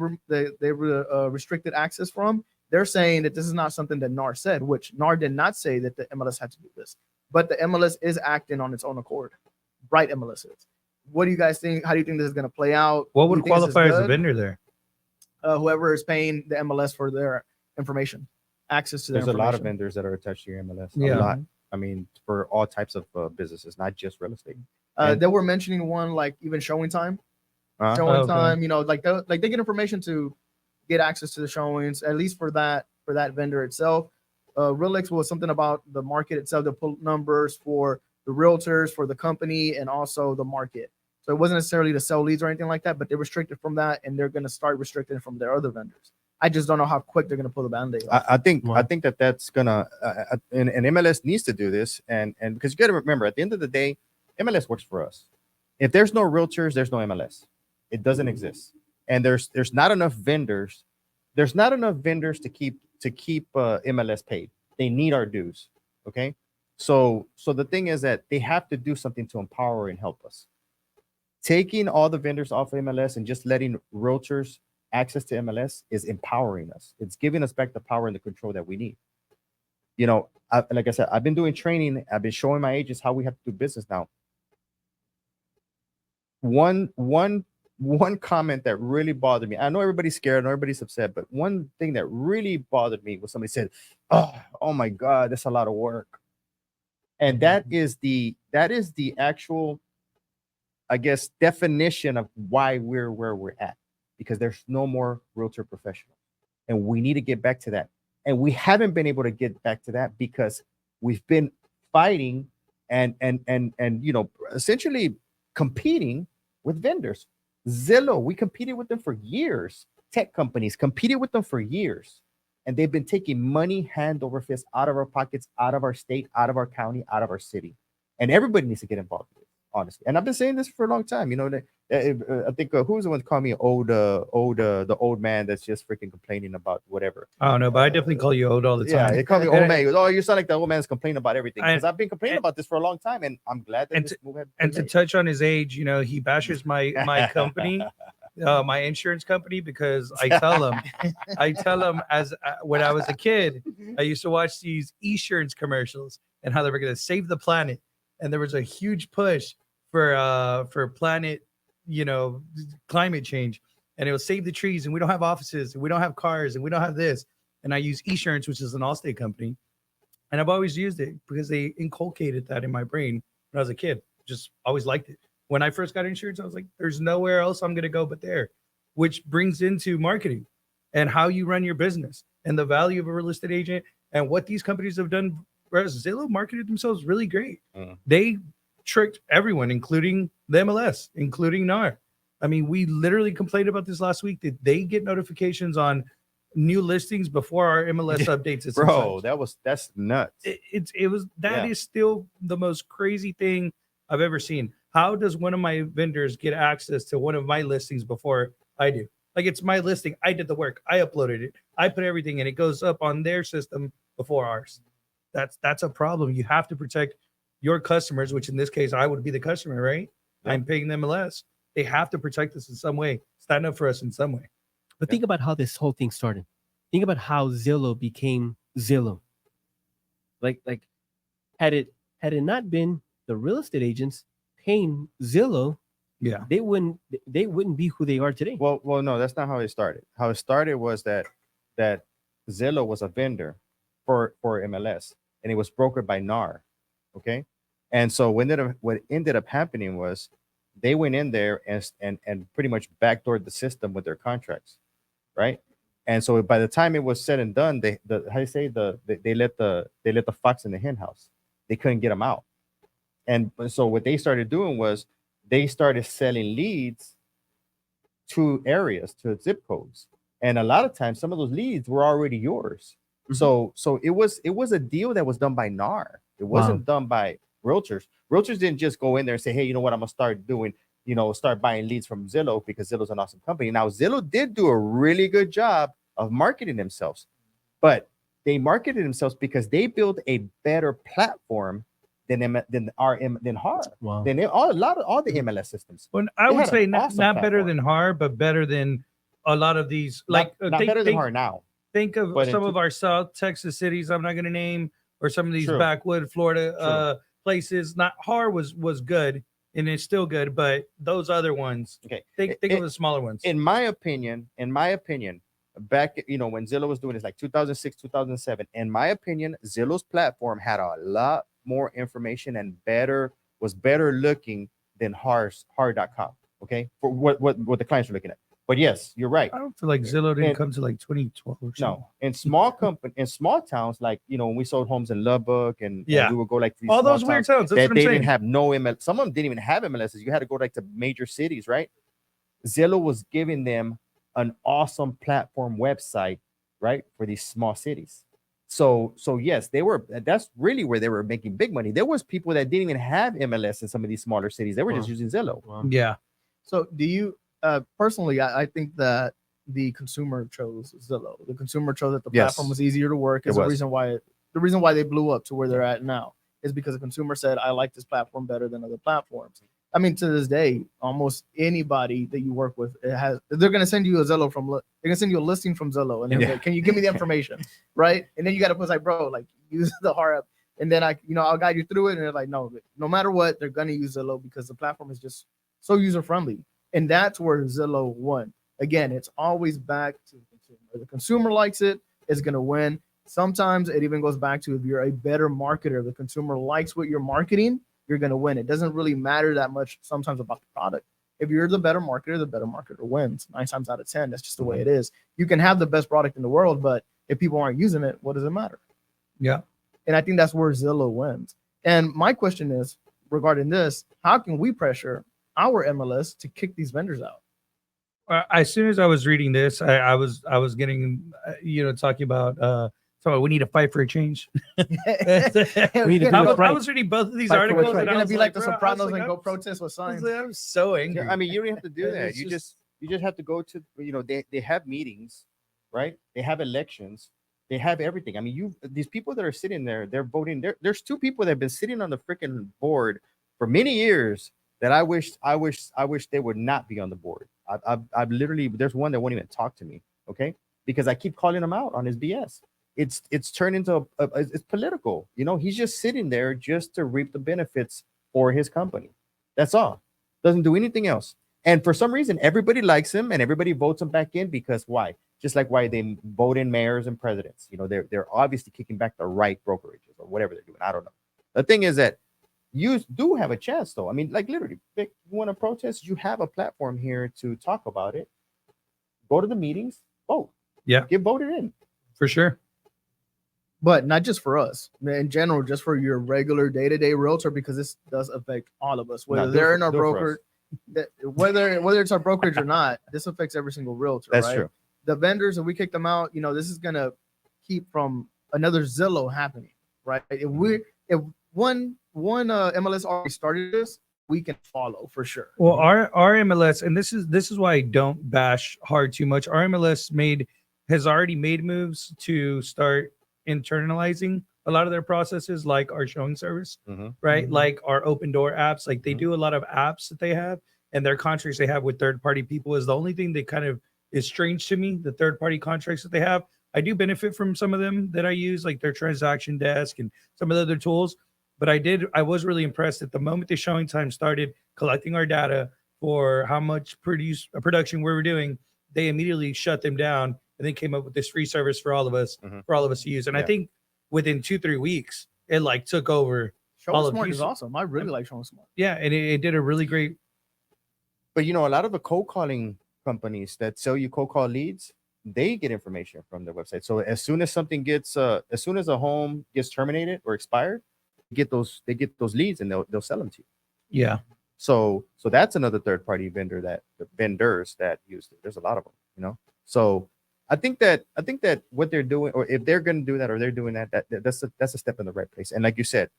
S1: restricted access from. They're saying that this is not something that NAR said, which NAR did not say that the MLS had to do this, but the MLS is acting on its own accord. BrightMLS is. What do you guys think? How do you think this is going to play out?
S4: What would qualify as a vendor there?
S1: Whoever is paying the MLS for their information, access to their
S3: There's
S1: information.
S3: a lot of vendors that are attached to your MLS.
S4: Yeah.
S3: A lot. I mean, for all types of businesses, not just real estate.
S1: They were mentioning one like even showing time.
S3: Uh-huh.
S1: Showing
S4: Okay.
S1: time, like they get information to get access to the showings, at least for that vendor itself. Realix was something about the market itself. They pull numbers for the realtors, for the company, and also the market. So it wasn't necessarily to sell leads or anything like that, but they restricted from that, and they're going to start restricting from their other vendors. I just don't know how quick they're going to pull the Band-Aid off.
S3: I think
S2: Wow.
S3: I think that's gonna and MLS needs to do this, and because you got to remember, at the end of the day, MLS works for us. If there's no realtors, there's no MLS. It doesn't exist, and there's not enough vendors. There's not enough vendors to keep MLS paid. They need our dues. Okay, so the thing is that they have to do something to empower and help us. Taking all the vendors off MLS and just letting realtors access to MLS is empowering us. It's giving us back the power and the control that we need. Like I said, I've been doing training. I've been showing my agents how we have to do business now. One comment that really bothered me. I know everybody's scared, I know everybody's upset, but one thing that really bothered me was somebody said, "Oh my God, that's a lot of work." And that is the actual, I guess, definition of why we're where we're at, because there's no more realtor professionals, and we need to get back to that. And we haven't been able to get back to that because we've been fighting and essentially competing with vendors. Zillow, we competed with them for years. Tech companies competed with them for years, and they've been taking money hand over fist out of our pockets, out of our state, out of our county, out of our city. And everybody needs to get involved with it, honestly. And I've been saying this for a long time. I think who was the one that called me the old man that's just freaking complaining about whatever.
S4: I don't know, but I definitely call you old all the
S3: Yeah,
S4: time.
S3: they call me old man. He goes, "Oh, you sound like the old man's complaining about everything."
S4: I-
S3: Because I've been complaining about this for a long time, and I'm glad that this move had been
S4: And to
S3: made.
S4: touch on his age, he bashes my company, my insurance company, because I tell him as when I was a kid, I used to watch these insurance commercials and how they were going to save the planet, and there was a huge push for planet, climate change, and it will save the trees, and we don't have offices, and we don't have cars, and we don't have this. And I use Esurance, which is an Allstate company, and I've always used it because they inculcated that in my brain when I was a kid. Just always liked it. When I first got insurance, I was like, there's nowhere else I'm going to go but there, which brings into marketing and how you run your business and the value of a real estate agent and what these companies have done. Whereas Zillow marketed themselves really great. They tricked everyone, including the MLS, including NAR. I mean, we literally complained about this last week. Did they get notifications on new listings before our MLS updates? It
S3: Bro, that's nuts.
S4: That is still the most crazy thing I've ever seen. How does one of my vendors get access to one of my listings before I do? Like, it's my listing. I did the work. I uploaded it. I put everything in. It goes up on their system before ours. That's a problem. You have to protect your customers, which in this case I would be the customer, right?
S3: Yeah.
S4: I'm paying them MLS. They have to protect us in some way, stand up for us in some way.
S2: But think about how this whole thing started. Think about how Zillow became Zillow. Like had it not been the real estate agents paying Zillow,
S4: Yeah.
S2: they wouldn't be who they are today.
S3: Well, no, that's not how it started. How it started was that Zillow was a vendor for MLS, and it was brokered by NAR. Okay, and so what ended up happening was they went in there and pretty much backdoored the system with their contracts, right? And so by the time it was said and done, they let the fox in the hen house. They couldn't get them out, and so what they started doing was they started selling leads to areas, to zip codes, and a lot of times some of those leads were already yours.
S2: Mhm.
S3: So it was a deal that was done by NAR. It wasn't done by Realtors. Realtors didn't just go in there and say, hey, you know what, I'm gonna start doing, start buying leads from Zillow because Zillow's an awesome company. Now Zillow did do a really good job of marketing themselves, but they marketed themselves because they built a better platform than HAR,
S2: Wow.
S3: than all the MLS systems.
S4: Well, I
S3: They
S4: would
S3: had an
S4: say not
S3: awesome
S4: better
S3: platform.
S4: than HAR, but better than a lot of these.
S3: Not better than HAR
S4: think,
S3: now.
S4: think of
S3: but in
S4: some
S3: two-
S4: of our South Texas cities. I'm not going to name, or some of these
S3: True.
S4: backwood Florida places. Not HAR was good, and it's still good, but those other ones.
S3: Okay.
S4: Think of the smaller ones.
S3: In my opinion, back when Zillow was doing this, like 2006, 2007, in my opinion, Zillow's platform had a lot more information and was better looking than har.com. Okay, for what the clients were looking at. But yes, you're right.
S4: I don't feel like Zillow didn't
S3: And-
S4: come to like 2012 or something.
S3: No, in small towns, like when we sold homes in Lubbock and
S4: Yeah.
S3: we would go like to these
S4: All
S3: small
S4: those weird
S3: towns
S4: towns. That's
S3: that
S4: what I'm
S3: they
S4: saying.
S3: didn't have no MLS. Some of them didn't even have MLSs. You had to go like to major cities, right? Zillow was giving them an awesome platform website, right, for these small cities. So yes, that's really where they were making big money. There was people that didn't even have MLS in some of these smaller cities. They were just using Zillow.
S2: Wow.
S4: Yeah.
S1: So do you personally, I think that the consumer chose Zillow. The consumer chose that the
S3: Yes.
S1: platform was easier to work. Is
S3: It
S1: the
S3: was.
S1: reason why they blew up to where they're at now is because the consumer said, I like this platform better than other platforms. I mean, to this day, almost anybody that you work with, they're going to send you a they're going to send you a listing from Zillow. And they're like, can you give me the information? Right. And then you got to put like, bro, like use the HAR app. And then I'll guide you through it. And they're like, no matter what, they're going to use Zillow because the platform is just so user friendly. And that's where Zillow won. Again, it's always back to the consumer. If the consumer likes it, it's going to win. Sometimes it even goes back to if you're a better marketer, the consumer likes what you're marketing, you're going to win. It doesn't really matter that much sometimes about the product. If you're the better marketer wins 9 times out of 10. That's just the way it is. You can have the best product in the world, but if people aren't using it, what does it matter?
S4: Yeah.
S1: And I think that's where Zillow wins. And my question is regarding this, how can we pressure our MLS to kick these vendors out?
S4: As soon as I was reading this, I was getting, talking about, so we need to fight for a change.
S2: We need to do
S4: I
S2: what's right.
S4: was reading both of these
S2: Fight for
S4: articles.
S2: what's right.
S4: And
S1: You're
S4: I
S1: gonna
S4: was
S1: be like the
S4: bro, I was
S1: Sopranos
S4: like,
S1: and go
S4: I'm-
S1: protest with signs.
S4: I'm so angry.
S3: I mean, you don't have to do that.
S4: It's
S3: You
S4: just-
S3: just have to go to, they have meetings, right? They have elections. They have everything. I mean, these people that are sitting there, they're voting. There's 2 people that have been sitting on the freaking board for many years that I wish they would not be on the board. I've literally, there's one that won't even talk to me, okay? Because I keep calling him out on his BS. It's turned into it's political. He's just sitting there just to reap the benefits for his company. That's all. Doesn't do anything else. And for some reason, everybody likes him and everybody votes him back in because why? Just like why they vote in mayors and presidents. They're obviously kicking back the right brokerages or whatever they're doing. I don't know. The thing is that you do have a chance, though. I mean, like literally, Vic, you want to protest? You have a platform here to talk about it. Go to the meetings, vote.
S4: Yeah.
S3: Get voted in.
S4: For sure.
S1: But not just for us, in general, just for your regular day-to-day realtor, because this does affect all of us, whether
S3: No,
S1: they're in our
S3: do it for
S1: broker, whether it's our brokerage or not. This affects every single realtor.
S3: That's
S1: right?
S3: true.
S1: The vendors, if we kick them out, this is gonna keep from another Zillow happening, right? If one MLS already started this, we can follow for sure.
S4: Well, our MLS, and this is why I don't bash hard too much. Our MLS has already made moves to start internalizing a lot of their processes, like our showing service,
S3: Mhm.
S4: right?
S1: Mhm.
S4: Like our open door apps, like they
S3: Mhm.
S4: do a lot of apps that they have, and their contracts they have with third party people is the only thing that kind of is strange to me. The third party contracts that they have, I do benefit from some of them that I use, like their transaction desk and some of the other tools. But I was really impressed at the moment the showing time started collecting our data for how much production we were doing. They immediately shut them down and then came up with this free service for all of us,
S3: Mhm.
S4: to use. And I
S3: Yeah.
S4: think within 2-3 weeks, it like took over.
S1: Show
S4: all of
S1: Smart is
S4: Houston.
S1: awesome. I really like Show Smart.
S4: Yeah, and it did a really great.
S3: But a lot of the cold calling companies that sell you cold call leads, they get information from their website. So as soon as something gets, as soon as a home gets terminated or expired, they get those leads and they'll sell them to you.
S4: Yeah,
S3: So that's another third party vendor that the vendors that use it. There's a lot of them, So I think that what they're doing, or if they're going to do that, or they're doing that's a step in the right place. And like you said,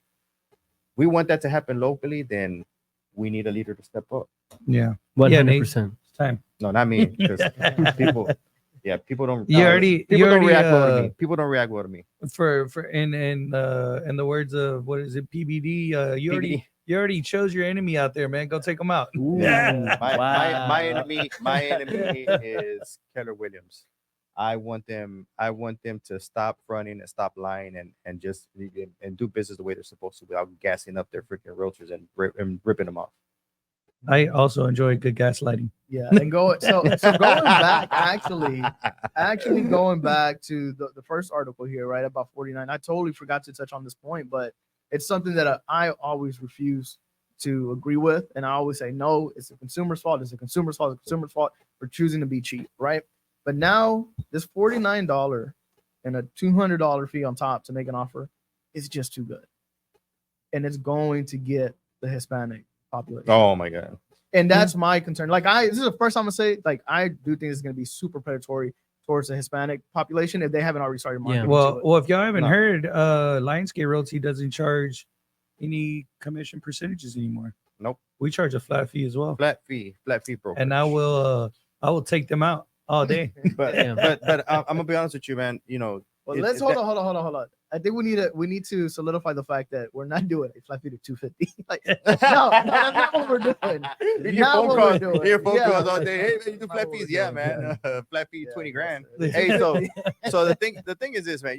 S3: we want that to happen locally. Then we need a leader to step up.
S4: yeah.
S2: 100%.
S4: It's time.
S3: No, not me, because people don't.
S4: You already-
S3: People
S4: you
S3: don't
S4: already,
S3: react well to me. People don't react well to me.
S4: For in the words of what is it, PBD? You already chose your enemy out there, man. Go take them out.
S2: Ooh,
S3: My
S2: wow.
S3: enemy is Keller Williams. I want them to stop fronting and stop lying and just and do business the way they're supposed to without gassing up their freaking realtors and ripping them off.
S4: I also enjoy good gaslighting.
S1: Yeah, and so going back, actually going back to the first article here, right, about 49. I totally forgot to touch on this point, but it's something that I always refuse to agree with, and I always say no. It's the consumer's fault. It's the consumer's fault. It's the consumer's fault for choosing to be cheap, right? But now this $49 and a $200 fee on top to make an offer is just too good, and it's going to get the Hispanic population.
S3: Oh my god.
S1: And that's my concern. Like this is the first time I say, like, I do think it's going to be super predatory towards the Hispanic population if they haven't already started marketing.
S4: Well,
S1: to it.
S4: well, if y'all haven't
S3: No.
S4: heard, Lionsgate Realty doesn't charge any commission percentages anymore.
S3: Nope.
S4: We charge a flat fee as well,
S3: Flat fee brokerage.
S4: and I will take them out all day.
S3: But
S2: Yeah.
S3: but I'm gonna be honest with you, man.
S1: Well,
S3: it-
S1: let's
S3: it-
S1: hold on. I think we need to solidify the fact that we're not doing a flat fee to 250. Like, no, that's not what we're doing.
S3: You get
S1: Not
S3: phone
S1: what
S3: calls,
S1: we're doing.
S3: you get phone
S1: Yeah.
S3: calls all day. Hey, man, you do
S1: Not
S3: flat
S1: what
S3: fees?
S1: we're
S3: Yeah,
S1: doing.
S3: man. Flat fee,
S1: Yeah,
S3: 20
S1: that's
S3: grand.
S1: it.
S3: Hey, so the thing is this, man.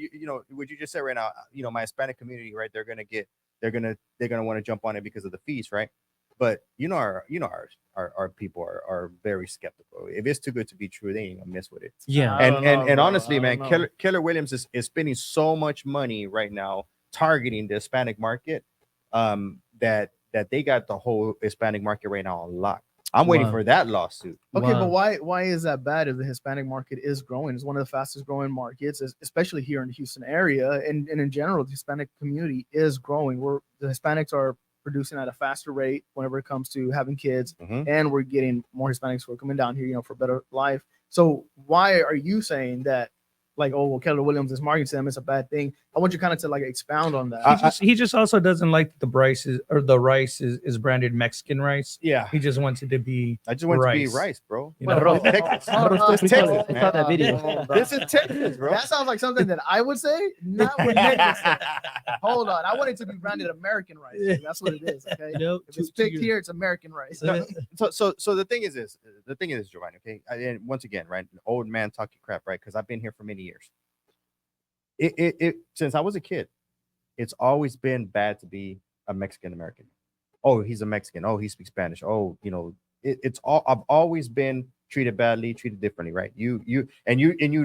S3: What you just said right now. My Hispanic community, right? They're gonna want to jump on it because of the fees, right? But our people are very skeptical. If it's too good to be true, they ain't gonna mess with it.
S2: Yeah.
S1: I don't know,
S3: And
S1: bro.
S3: honestly,
S1: I
S3: man,
S1: don't know.
S3: Keller Williams is spending so much money right now targeting the Hispanic market, that they got the whole Hispanic market right now on lock. I'm waiting
S2: Wow.
S3: for that lawsuit.
S1: Okay,
S2: Wow.
S1: but why is that bad if the Hispanic market is growing? It's one of the fastest growing markets, especially here in the Houston area, and in general, the Hispanic community is growing. The Hispanics are producing at a faster rate whenever it comes to having kids,
S3: Mhm.
S1: and we're getting more Hispanics who are coming down here, for better life. So why are you saying that, like, oh, well, Keller Williams is marketing to them, it's a bad thing? I want you kind of to like expound on that.
S4: He just also doesn't like that the rice is branded Mexican rice.
S3: Yeah,
S4: He just wants it to be.
S3: I just want it to be
S4: rice.
S3: rice, bro.
S4: You know?
S2: Arroz.
S3: It's Texas.
S2: Arroz
S3: It's
S2: frijoles.
S3: Texas,
S2: I saw that video.
S3: This is Texas, bro.
S1: That sounds like something that I would say, not what Nick would say. Hold on, I want it to be branded American rice. That's what it is. Okay, if it's picked here, it's American rice.
S3: No, so the thing is this. The thing is, Giovanni. Okay, and once again, right, an old man talking crap, right? Because I've been here for many years. It since I was a kid, it's always been bad to be a Mexican American. Oh, he's a Mexican. Oh, he speaks Spanish. Oh, it's all. I've always been treated badly, treated differently, right? You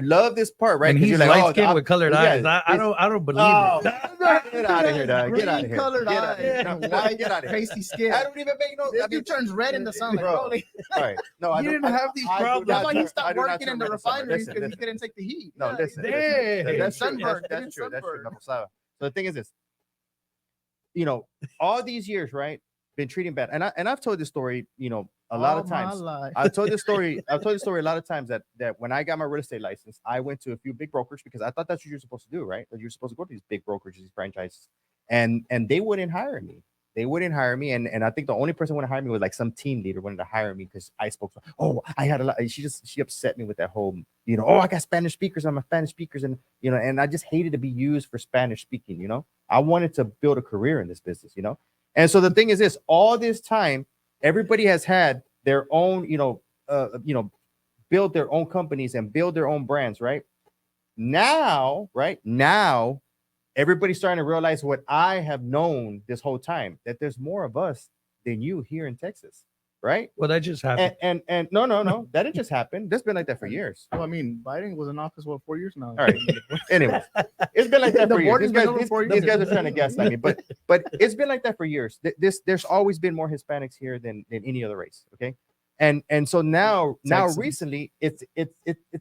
S3: love this part, right?
S4: And
S3: 'Cause
S4: he's
S3: you're like,
S4: light skinned with colored
S3: yeah,
S4: eyes. I don't believe
S3: Oh,
S4: it.
S3: get out of here, dog. Get out of here.
S1: Colored
S3: Get out of here.
S1: eyes,
S3: No,
S1: white,
S3: get out of here.
S1: pasty skin.
S3: I don't even make no.
S1: This
S3: I mean,
S1: dude turns red in the sun. Like,
S3: Bro.
S1: holy.
S3: all right. No, I
S4: You
S3: don't-
S4: didn't have these
S3: I do
S4: problems.
S3: not
S1: That's why he
S3: turn- I
S1: stopped
S3: do not
S1: working
S3: turn
S1: in the
S3: red in summer.
S1: refineries
S3: Listen,
S1: because he
S3: listen.
S1: couldn't take the heat.
S3: No,
S1: Yeah,
S3: listen.
S1: he
S3: listen.
S1: did.
S4: Dang.
S3: That's true.
S1: Sunburned.
S3: That's
S1: He
S3: true.
S1: didn't
S3: That's true.
S1: sunburn.
S3: So the thing is this. All these years, right? Been treating bad, and I've told this story, a lot of
S1: All my
S3: times.
S1: life.
S3: I've told this story a lot of times that when I got my real estate license, I went to a few big brokers because I thought that's what you're supposed to do, right? That you're supposed to go to these big brokerages, these franchises, and they wouldn't hire me. They wouldn't hire me, and I think the only person who wanted to hire me was like some team leader wanted to hire me because I spoke. Oh, I had a lot. She upset me with that whole, I got Spanish speakers. I'm a Spanish speakers, and and I just hated to be used for Spanish speaking. I wanted to build a career in this business. And so the thing is this: all this time, everybody has had their own, build their own companies and build their own brands, right? Now, everybody's starting to realize what I have known this whole time, that there's more of us than you here in Texas, right?
S4: Well, that just happened.
S3: And no, that didn't just happen. That's been like that for years.
S1: Well, I mean, Biden was in office 4 years now.
S3: All right. Anyways, it's been like that for years. These guys are trying to gaslight me, but it's been like that for years. There's always been more Hispanics here than any other race. Okay, and so now recently it's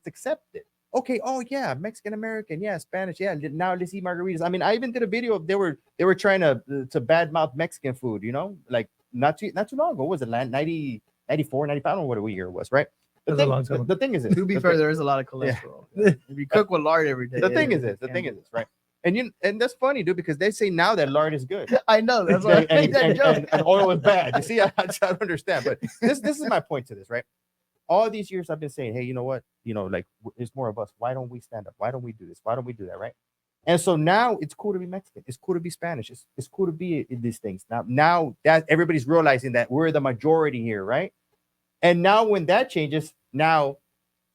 S3: accepted. Okay, oh yeah, Mexican American, yeah, Spanish, yeah. Now let's eat margaritas. I mean, I even did a video of they were trying to badmouth Mexican food, like not too long ago. What was it 90, 94, 95? I don't know what year it was, right?
S4: A long time.
S3: The thing is this.
S1: To be fair, there is a lot of cholesterol. Yeah. If you cook with lard every day.
S3: The thing is this, right? And that's funny, dude, because they say now that lard is good.
S1: I know, that's why I made that joke.
S3: And oil is bad. You see, I don't understand, but this is my point to this, right? All these years I've been saying, hey, you know what? Like, there's more of us. Why don't we stand up? Why don't we do this? Why don't we do that, right? And so now it's cool to be Mexican. It's cool to be Spanish. It's cool to be in these things. Now that everybody's realizing that we're the majority here, right? And now when that changes, now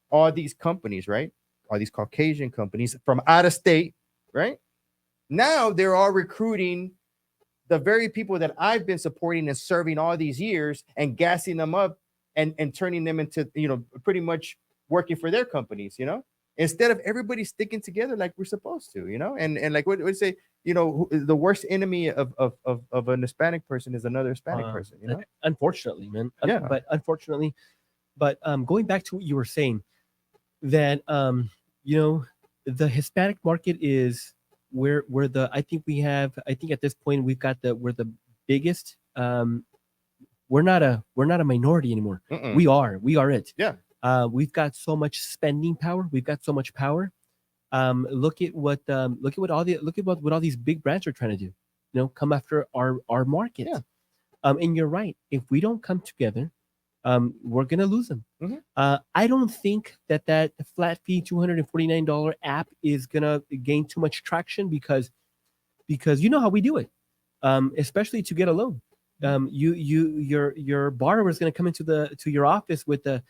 S3: all these companies, right? All these Caucasian companies from out of state, right? Now they're all recruiting the very people that I've been supporting and serving all these years and gassing them up and turning them into, pretty much working for their companies, instead of everybody sticking together like we're supposed to, and like what would say, the worst enemy of an Hispanic person is another Hispanic person,
S2: Unfortunately, man.
S3: Yeah.
S2: But going back to what you were saying, that the Hispanic market is where I think at this point we're the biggest. We're not a minority anymore.
S3: Mm-mm.
S2: We are it.
S3: Yeah.
S2: We've got so much spending power. We've got so much power. Look at what all these big brands are trying to do. Come after our market.
S3: Yeah.
S2: And you're right. If we don't come together, we're gonna lose them.
S3: Mm-hmm.
S2: I don't think that flat fee $249 app is gonna gain too much traction because you know how we do it, especially to get a loan. Your borrower is going to come to your office with a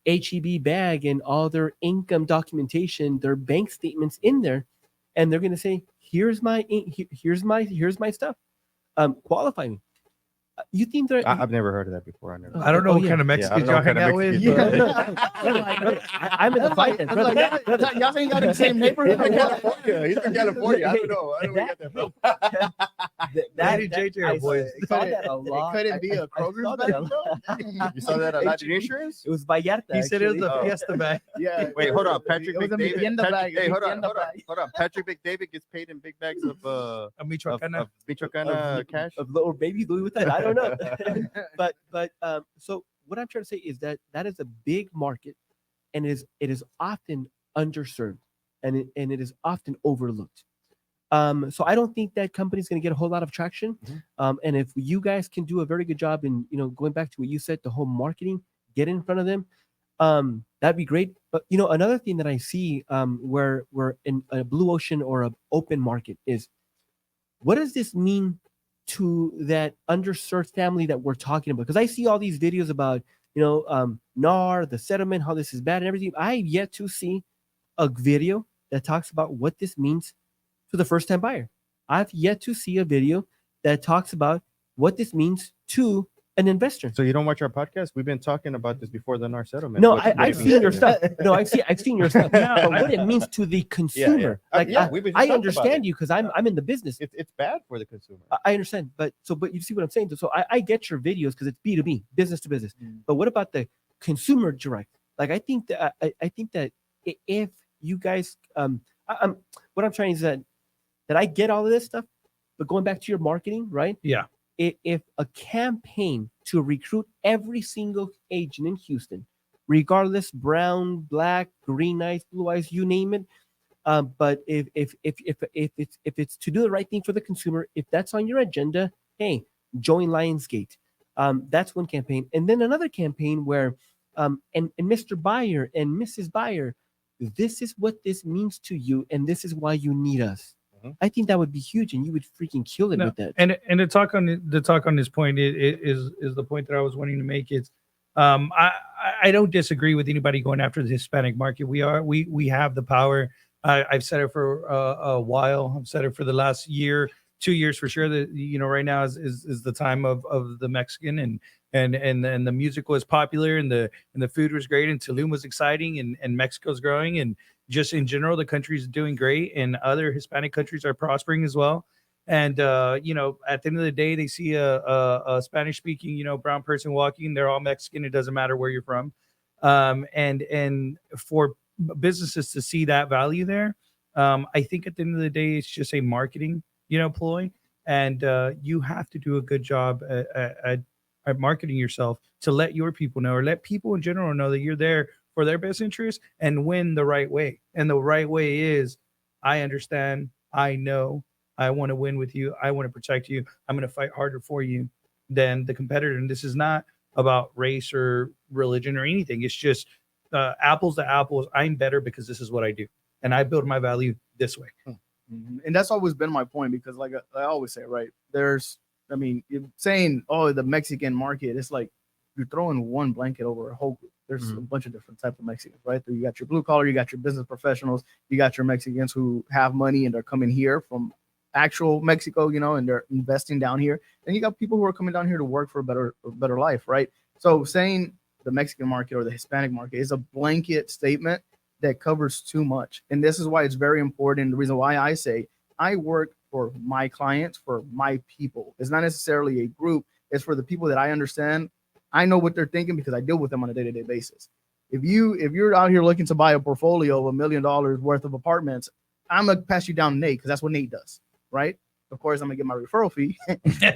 S2: HEB bag and all their income documentation, their bank statements in there, and they're going to say, here's my stuff, qualify me. You think they're?
S3: I've never heard of that before.
S4: I don't know what kind of Mexicans y'all hang out with.
S2: I'm in the fight.
S1: Y'all think you got in the same neighborhood?
S3: California. He's from California. I don't know. I don't know where you got that from.
S2: I saw that a lot.
S1: Could it be a Kroger's bag?
S3: You saw that at Latin Insurance?
S2: It was Vallarta.
S4: He said it was
S2: actually.
S4: a Fiesta bag.
S1: Yeah.
S3: Wait, hold on. Patrick
S1: It was a
S3: McDavid.
S1: Mienda bag.
S3: Hey, hold
S1: Mienda bag.
S3: on. Patrick McDavid gets paid in big bags of
S4: Michoacana.
S3: Michoacana cash.
S2: Of little baby Louis Vuitton. I don't know. but so what I'm trying to say is that is a big market, and it is often underserved, and it is often overlooked. So I don't think that company's going to get a whole lot of traction.
S3: Mm-hmm.
S2: And if you guys can do a very good job in going back to what you said, the whole marketing, get in front of them, that'd be great. But another thing that I see where we're in a blue ocean or an open market is, what does this mean to that underserved family that we're talking about? Because I see all these videos about NAR, the settlement, how this is bad and everything. I've yet to see a video that talks about what this means to the first-time buyer. I've yet to see a video that talks about what this means to an investor.
S3: So you don't watch our podcast? We've been talking about this before the NAR settlement.
S2: No, I've seen your stuff. No, I've seen your stuff. But what it means to the consumer. I understand you because I'm in the business.
S3: It's bad for the consumer.
S2: I understand, but you see what I'm saying. So I get your videos because it's B2B, business to business. But what about the consumer direct? Like I think that if you guys, what I'm trying is that I get all of this stuff, but going back to your marketing, right?
S4: Yeah.
S2: If a campaign to recruit every single agent in Houston, regardless, brown, black, green eyes, blue eyes, you name it, but if it's to do the right thing for the consumer, if that's on your agenda, hey, join Lionsgate. That's one campaign. And then another campaign where, and Mr. Buyer and Mrs. Buyer, this is what this means to you, and this is why you need us.
S3: Mhm.
S2: I think that would be huge, and you would freaking kill it
S4: No,
S2: with that.
S4: and to talk on this point is the point that I was wanting to make. It's I don't disagree with anybody going after the Hispanic market. We have the power. I've said it for a while. I've said it for the last year, 2 years for sure. That right now is the time of the Mexican, and the music was popular, and the food was great, and Tulum was exciting, and Mexico's growing, and just in general the country's doing great, and other Hispanic countries are prospering as well. And at the end of the day, they see a Spanish speaking brown person walking, they're all Mexican, it doesn't matter where you're from. And for businesses to see that value there, I think at the end of the day it's just a marketing ploy, and you have to do a good job at marketing yourself to let your people know, or let people in general know, that you're there for their best interest and win the right way. And the right way is, I understand, I know, I want to win with you, I want to protect you, I'm going to fight harder for you than the competitor. And this is not about race or religion or anything. It's just apples to apples. I'm better because this is what I do, and I build my value this way.
S1: And that's always been my point, because like I always say, right, you're saying, oh, the Mexican market, it's like you're throwing one blanket over a whole group. There's a bunch of different types of Mexicans, right? You got your blue collar, you got your business professionals, you got your Mexicans who have money and they're coming here from actual Mexico, and they're investing down here. And you got people who are coming down here to work for a better life, right? So saying the Mexican market or the Hispanic market is a blanket statement that covers too much. And this is why it's very important. The reason why I say I work for my clients, for my people. It's not necessarily a group. It's for the people that I understand. I know what they're thinking because I deal with them on a day-to-day basis. If you're out here looking to buy a portfolio of $1 million worth of apartments, I'm gonna pass you down to Nate, because that's what Nate does, right? Of course, I'm gonna get my referral fee,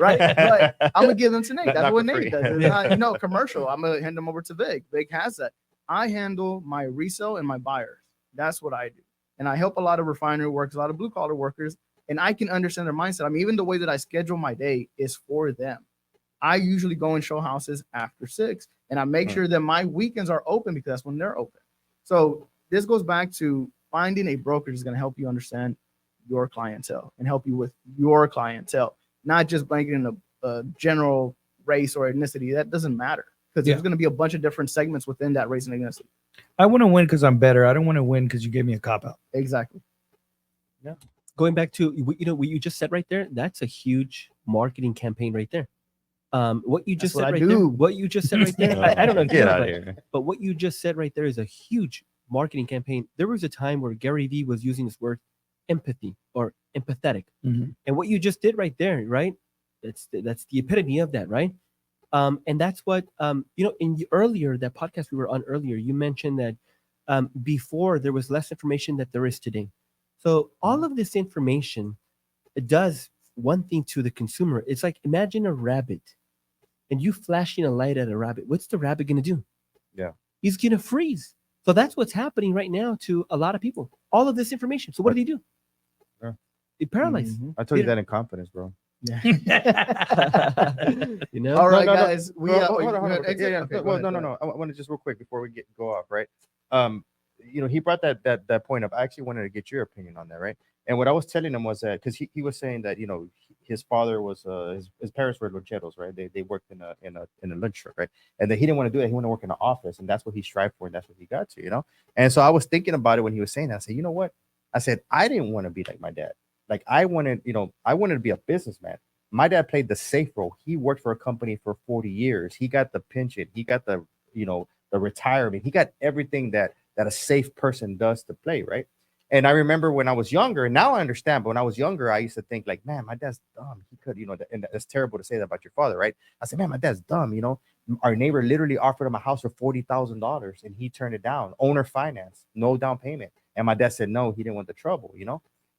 S1: right? But I'm gonna give them to Nate. That's what Nate does. It's not, commercial. I'm gonna hand them over to Vic. Vic has that. I handle my resale and my buyers. That's what I do. And I help a lot of refinery workers, a lot of blue collar workers, and I can understand their mindset. I mean, even the way that I schedule my day is for them. I usually go and show houses after 6, and I make sure that my weekends are open because that's when they're open. So this goes back to finding a broker is going to help you understand your clientele and help you with your clientele, not just blanketing a general race or ethnicity. That doesn't matter, because there's going to be a bunch of different segments within that race and ethnicity.
S4: I want to win because I'm better. I don't want to win because you gave me a cop out.
S1: Exactly.
S2: Yeah. Going back to what you just said right there, that's a huge marketing campaign right there. What you just said right there. What you just said right there. I don't know.
S3: Get out of here.
S2: But what you just said right there is a huge marketing campaign. There was a time where Gary Vee was using this word empathy or empathetic, and what you just did right there, right? That's the epitome of that, right? And that's what in the earlier that podcast we were on earlier, you mentioned that before there was less information that there is today. So all of this information, it does one thing to the consumer. It's like, imagine a rabbit and you flashing a light at a rabbit. What's the rabbit going to do?
S3: Yeah.
S2: He's going to freeze. So that's what's happening right now to a lot of people. All of this information. So what do they do?
S3: Yeah.
S2: They paralyze.
S3: I told you that in confidence, bro.
S1: Yeah.
S2: All
S1: right, guys.
S3: Hold on. Yeah. Well, no. I want to just real quick before we go off, right? He brought that point up. I actually wanted to get your opinion on that, right? And what I was telling him was that, because he was saying that his father was his parents were loncheros, right? They worked in a lunch truck, right? And that he didn't want to do that. He wanted to work in an office, and that's what he strived for, and that's what he got to, And so I was thinking about it when he was saying that. I said, you know what? I said, I didn't want to be like my dad. Like I wanted to be a businessman. My dad played the safe role. He worked for a company for 40 years. He got the pension. He got the retirement. He got everything that a safe person does to play, right? And I remember when I was younger, and now I understand, but when I was younger, I used to think like, man, my dad's dumb. He could, and that's terrible to say that about your father, right? I said, man, my dad's dumb. Our neighbor literally offered him a house for $40,000 and he turned it down. Owner finance, no down payment. And my dad said, no, he didn't want the trouble,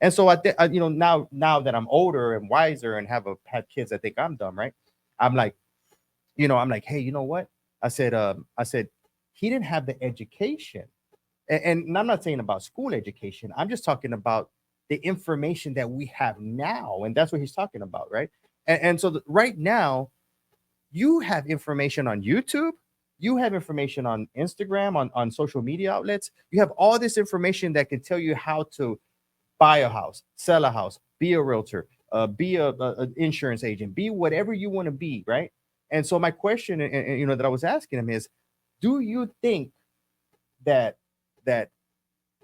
S3: And so now that I'm older and wiser and have had kids, I think I'm dumb, right? I'm like, hey, you know what? I said, he didn't have the education. And I'm not saying about school education. I'm just talking about the information that we have now. And that's what he's talking about, right? And so right now, you have information on YouTube, you have information on Instagram, on social media outlets. You have all this information that can tell you how to buy a house, sell a house, be a realtor, be a insurance agent, be whatever you want to be, right? And so my question, and, you know, that I was asking him is, do you think that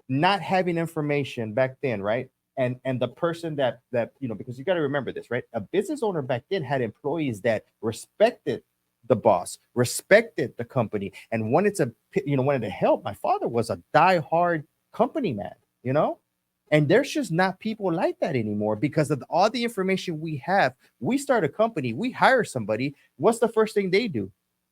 S3: not having information back then, right? And the person that you know, because you got to remember this, right? A business owner back then had employees that respected the boss, respected the company, and wanted to help. My father was a diehard company man, you know, and there's just not people like that anymore because of all the information we have. We start a company, we hire somebody. What's the first thing they do?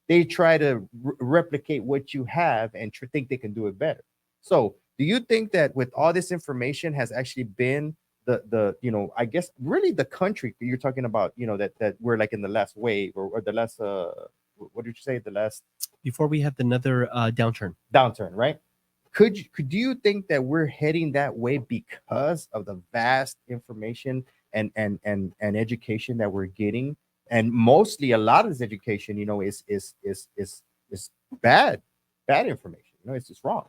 S3: They try to replicate what you have and think they can do it better. So do you think that with all this information has actually been the you know, I guess really the country you're talking about, you know, that we're like in the last wave or the last what did you say, the last
S2: Before we have another downturn.
S3: right? Could do you think that we're heading that way because of the vast information and education that we're getting? And mostly a lot of this education, you know, is bad information. You know, it's just wrong.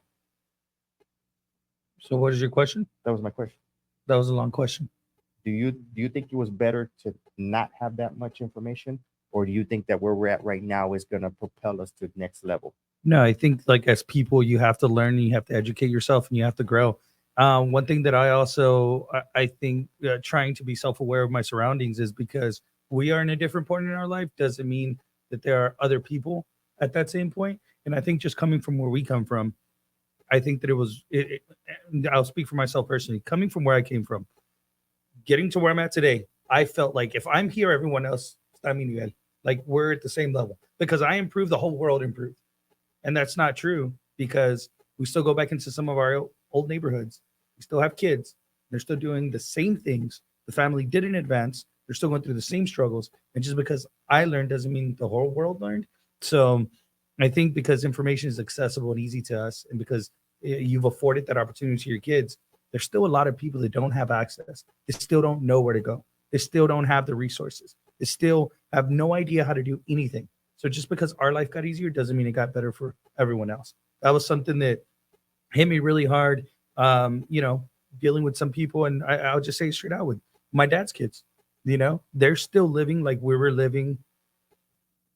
S4: So what is your question?
S3: That was my question.
S4: That was a long question.
S3: Do you think it was better to not have that much information, or do you think that where we're at right now is going to propel us to the next level?
S4: No, I think like as people, you have to learn, and you have to educate yourself, and you have to grow. One thing that I think trying to be self-aware of my surroundings is because we are in a different point in our life doesn't mean that there are other people at that same point. And I think just coming from where we come from, I think that I'll speak for myself personally, coming from where I came from, getting to where I'm at today, I felt like if I'm here, everyone else, like we're at the same level because I improved, the whole world improved. And that's not true because we still go back into some of our old neighborhoods. We still have kids. They're still doing the same things. The family didn't advance. They're still going through the same struggles. And just because I learned doesn't mean the whole world learned. So I think because information is accessible and easy to us, and because you've afforded that opportunity to your kids, there's still a lot of people that don't have access. They still don't know where to go. They still don't have the resources. They still have no idea how to do anything. So just because our life got easier doesn't mean it got better for everyone else. That was something that hit me really hard, you know, dealing with some people. And I'll just say it straight out, with my dad's kids, you know, they're still living like we were living,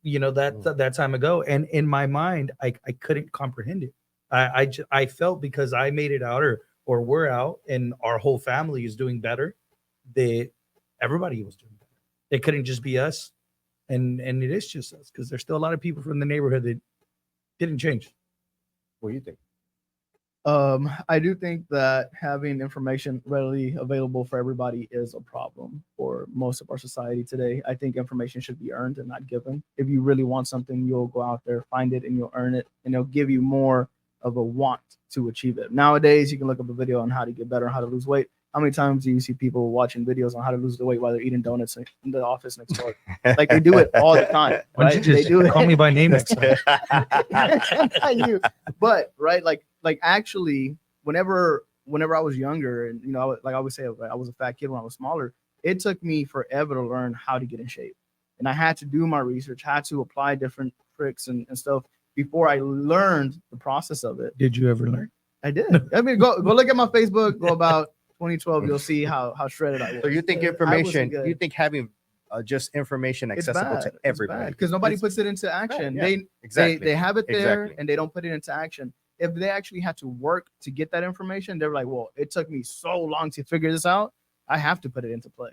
S4: you know, that time ago. And in my mind, I couldn't comprehend it. I felt because I made it out or we're out and our whole family is doing better, that everybody was doing better. It couldn't just be us. And it is just us because there's still a lot of people from the neighborhood that didn't change.
S3: What do you think?
S1: I do think that having information readily available for everybody is a problem for most of our society today. I think information should be earned and not given. If you really want something, you'll go out there, find it, and you'll earn it, and it'll give you more of a want to achieve it. Nowadays, you can look up a video on how to get better, how to lose weight. How many times do you see people watching videos on how to lose the weight while they're eating donuts in the office next door? Like they do it all the time,
S4: Why don't
S1: right?
S4: you just
S1: They do it.
S4: call me by name next time?
S1: Not you, but right, like actually, whenever I was younger, and you know, I always say, I was a fat kid when I was smaller. It took me forever to learn how to get in shape, and I had to do my research, had to apply different tricks and stuff before I learned the process of it.
S4: Did you ever learn?
S1: I did. I mean, go look at my Facebook. Go about 2012, you'll see how shredded I was.
S3: So you think information, you think having just information accessible to everybody,
S1: because nobody puts it into action.
S3: Right, yeah.
S1: They have it there and they don't put it into action. If they actually had to work to get that information, they're like, well, it took me so long to figure this out, I have to put it into play.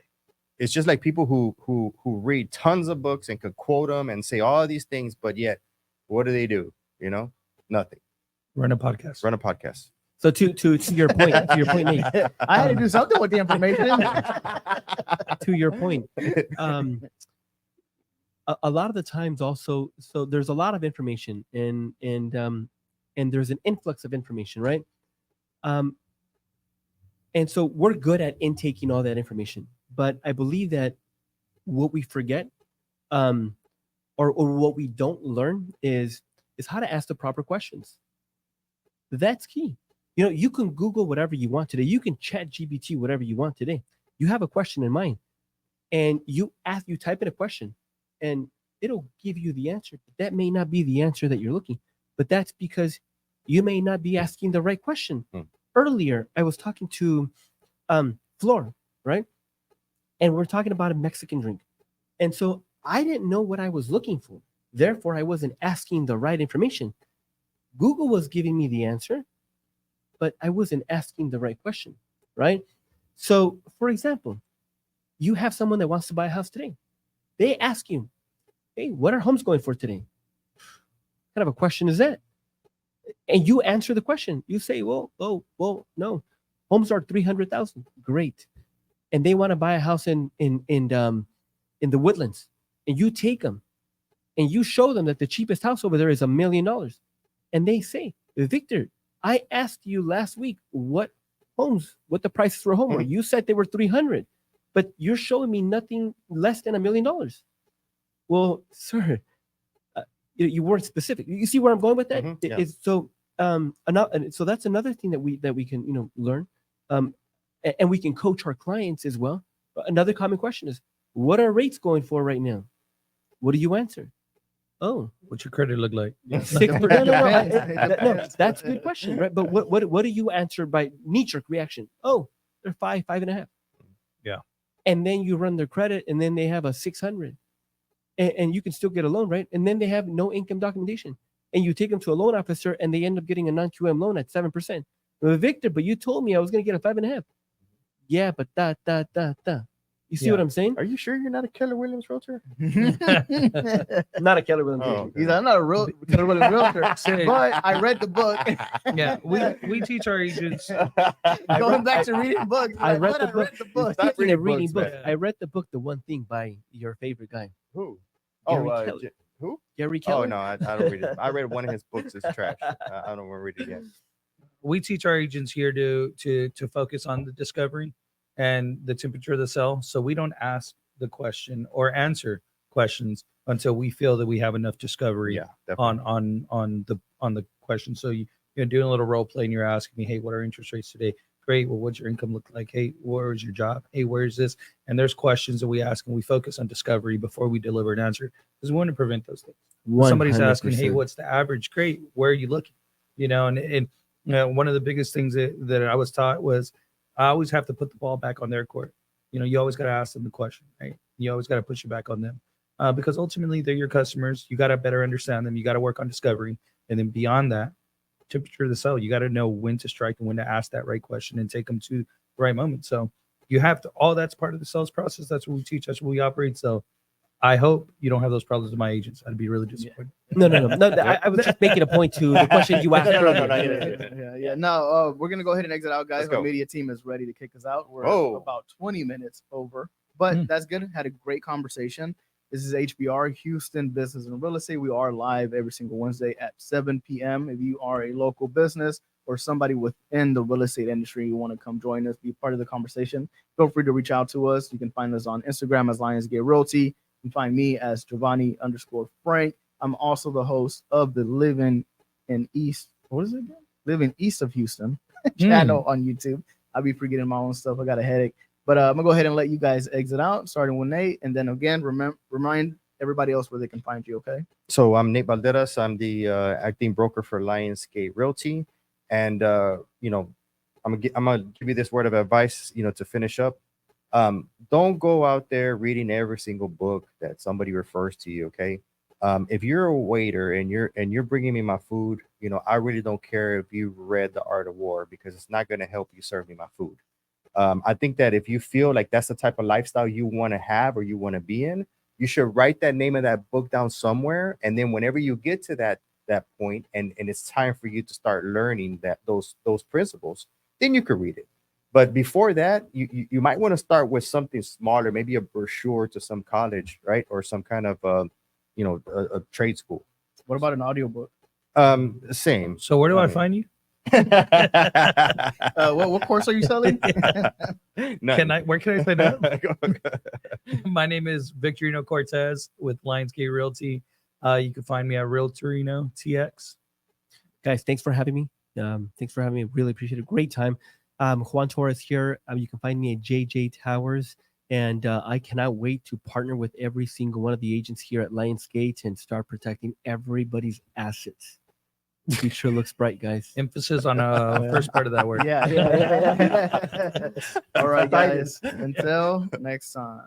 S3: It's just like people who read tons of books and could quote them and say all these things, but yet what do? You know, nothing.
S4: Run a podcast.
S2: So to your point, Nate,
S1: I had to do something with the information.
S2: to your point, a lot of the times also, so there's a lot of information and there's an influx of information, right? And so we're good at intaking all that information, but I believe that what we forget, or what we don't learn is how to ask the proper questions. That's key. You know, you can Google whatever you want today. You can chat GPT whatever you want today. You have a question in mind. and you type in a question, and it'll give you the answer. That may not be the answer that you're looking, but that's because you may not be asking the right question. Earlier, I was talking to Flora, right? And we're talking about a Mexican drink. And so I didn't know what I was looking for. Therefore, I wasn't asking the right information. Google was giving me the answer, but I wasn't asking the right question, right? So, for example, you have someone that wants to buy a house today. They ask you, hey, what are homes going for today? What kind of a question is that? And you answer the question. You say, well, no. Homes are 300,000. Great. And they want to buy a house in the Woodlands. And you take them and you show them that the cheapest house over there is $1 million. And they say, Victor, I asked you last week what the prices for a home were. You said they were 300, but you're showing me nothing less than $1 million. Well, sir, you weren't specific. You see where I'm going with that?
S3: Yeah.
S2: So that's another thing that we can learn, and we can coach our clients as well. Another common question is, what are rates going for right now? What do you answer? Oh,
S4: What's your credit look like?
S2: no, that's a good question, right? But what do you answer by knee-jerk reaction? Oh, they're 5.5.
S4: Yeah.
S2: And then you run their credit, and then they have a 600, and you can still get a loan, right? And then they have no income documentation, and you take them to a loan officer, and they end up getting a non-QM loan at 7%. Well, Victor, but you told me I was going to get a 5.5. Yeah, but You see what I'm saying?
S3: Are you sure you're not a Keller Williams realtor?
S2: Not a Keller Williams.
S3: Oh,
S1: He's not a real Keller Williams realtor,
S4: Say-
S1: but I read the book.
S4: Yeah, we teach our agents.
S1: Going back to reading books.
S2: I
S1: like,
S2: read
S1: what?
S2: the
S1: I read the book.
S3: Stop
S2: Speaking of reading
S3: books,
S2: books,
S4: man.
S2: I read the book, The One Thing, by your favorite guy,
S3: Who?
S2: Gary
S3: Oh,
S2: Keller.
S3: who?
S2: Gary Keller.
S3: Oh no, I don't read it. I read one of his books. It's trash. I don't want to read it yet.
S4: We teach our agents here to focus on the discovery and the temperature of the sale. So we don't ask the question or answer questions until we feel that we have enough discovery
S3: Yeah, definitely.
S4: on the question. So you're doing a little role play and you're asking me, hey, what are interest rates today? Great. Well, what's your income look like? Hey, where is your job? Hey, where's this? And there's questions that we ask, and we focus on discovery before we deliver an answer, because we want to prevent those things. When somebody's asking, hey,
S2: 100%.
S4: what's the average? Great. Where are you looking? And one of the biggest things that I was taught was I always have to put the ball back on their court. You always got to ask them the question, right? You always got to push it back on them, because ultimately they're your customers. You got to better understand them. You got to work on discovery. And then beyond that, temperature of the sale, you got to know when to strike and when to ask that right question and take them to the right moment. So you have to, all that's part of the sales process. That's what we teach. That's what we operate. So I hope you don't have those problems with my agents. I'd be really disappointed.
S2: No. I was just making a point to the question you asked earlier.
S1: Yeah. Now we're gonna go ahead and exit out, guys.
S3: Let's
S1: Our
S3: go.
S1: media team is ready to kick us out. We're
S3: Oh.
S1: about 20 minutes over, but that's good. Had a great conversation. This is HBR, Houston Business and Real Estate. We are live every single Wednesday at 7 p.m. If you are a local business or somebody within the real estate industry, you want to come join us, be part of the conversation, feel free to reach out to us. You can find us on Instagram as Lionsgate Realty. You can find me as Giovanni_Frank. I'm also the host of the Living East of Houston channel on YouTube. I'll be forgetting my own stuff. I got a headache. But I'm going to go ahead and let you guys exit out, starting with Nate. And then again, remind everybody else where they can find you, okay?
S3: So I'm Nate Valderas. I'm the acting broker for Lionsgate Realty. And, I'm going to give you this word of advice, to finish up. Don't go out there reading every single book that somebody refers to you, okay? If you're a waiter and you're bringing me my food, I really don't care if you read The Art of War, because it's not going to help you serve me my food. I think that if you feel like that's the type of lifestyle you want to have or you want to be in, you should write that name of that book down somewhere. And then whenever you get to that point and it's time for you to start learning those principles, then you could read it. But before that, you might want to start with something smaller, maybe a brochure to some college, right? Or some kind of a trade school.
S1: What about an audiobook?
S3: Same.
S4: So where do I find you?
S1: What course are you selling?
S4: Where can I sign up? My name is Victorino Cortez with Lionsgate Realty. You can find me at Realtorino TX.
S2: Guys, thanks for having me. Thanks for having me. Really appreciate it. Great time. Juan Torres here. You can find me at JJ Towers And I cannot wait to partner with every single one of the agents here at Lionsgate and start protecting everybody's assets. The future looks bright, guys.
S4: Emphasis on first part of that word.
S1: Yeah. All right, guys. Until next time.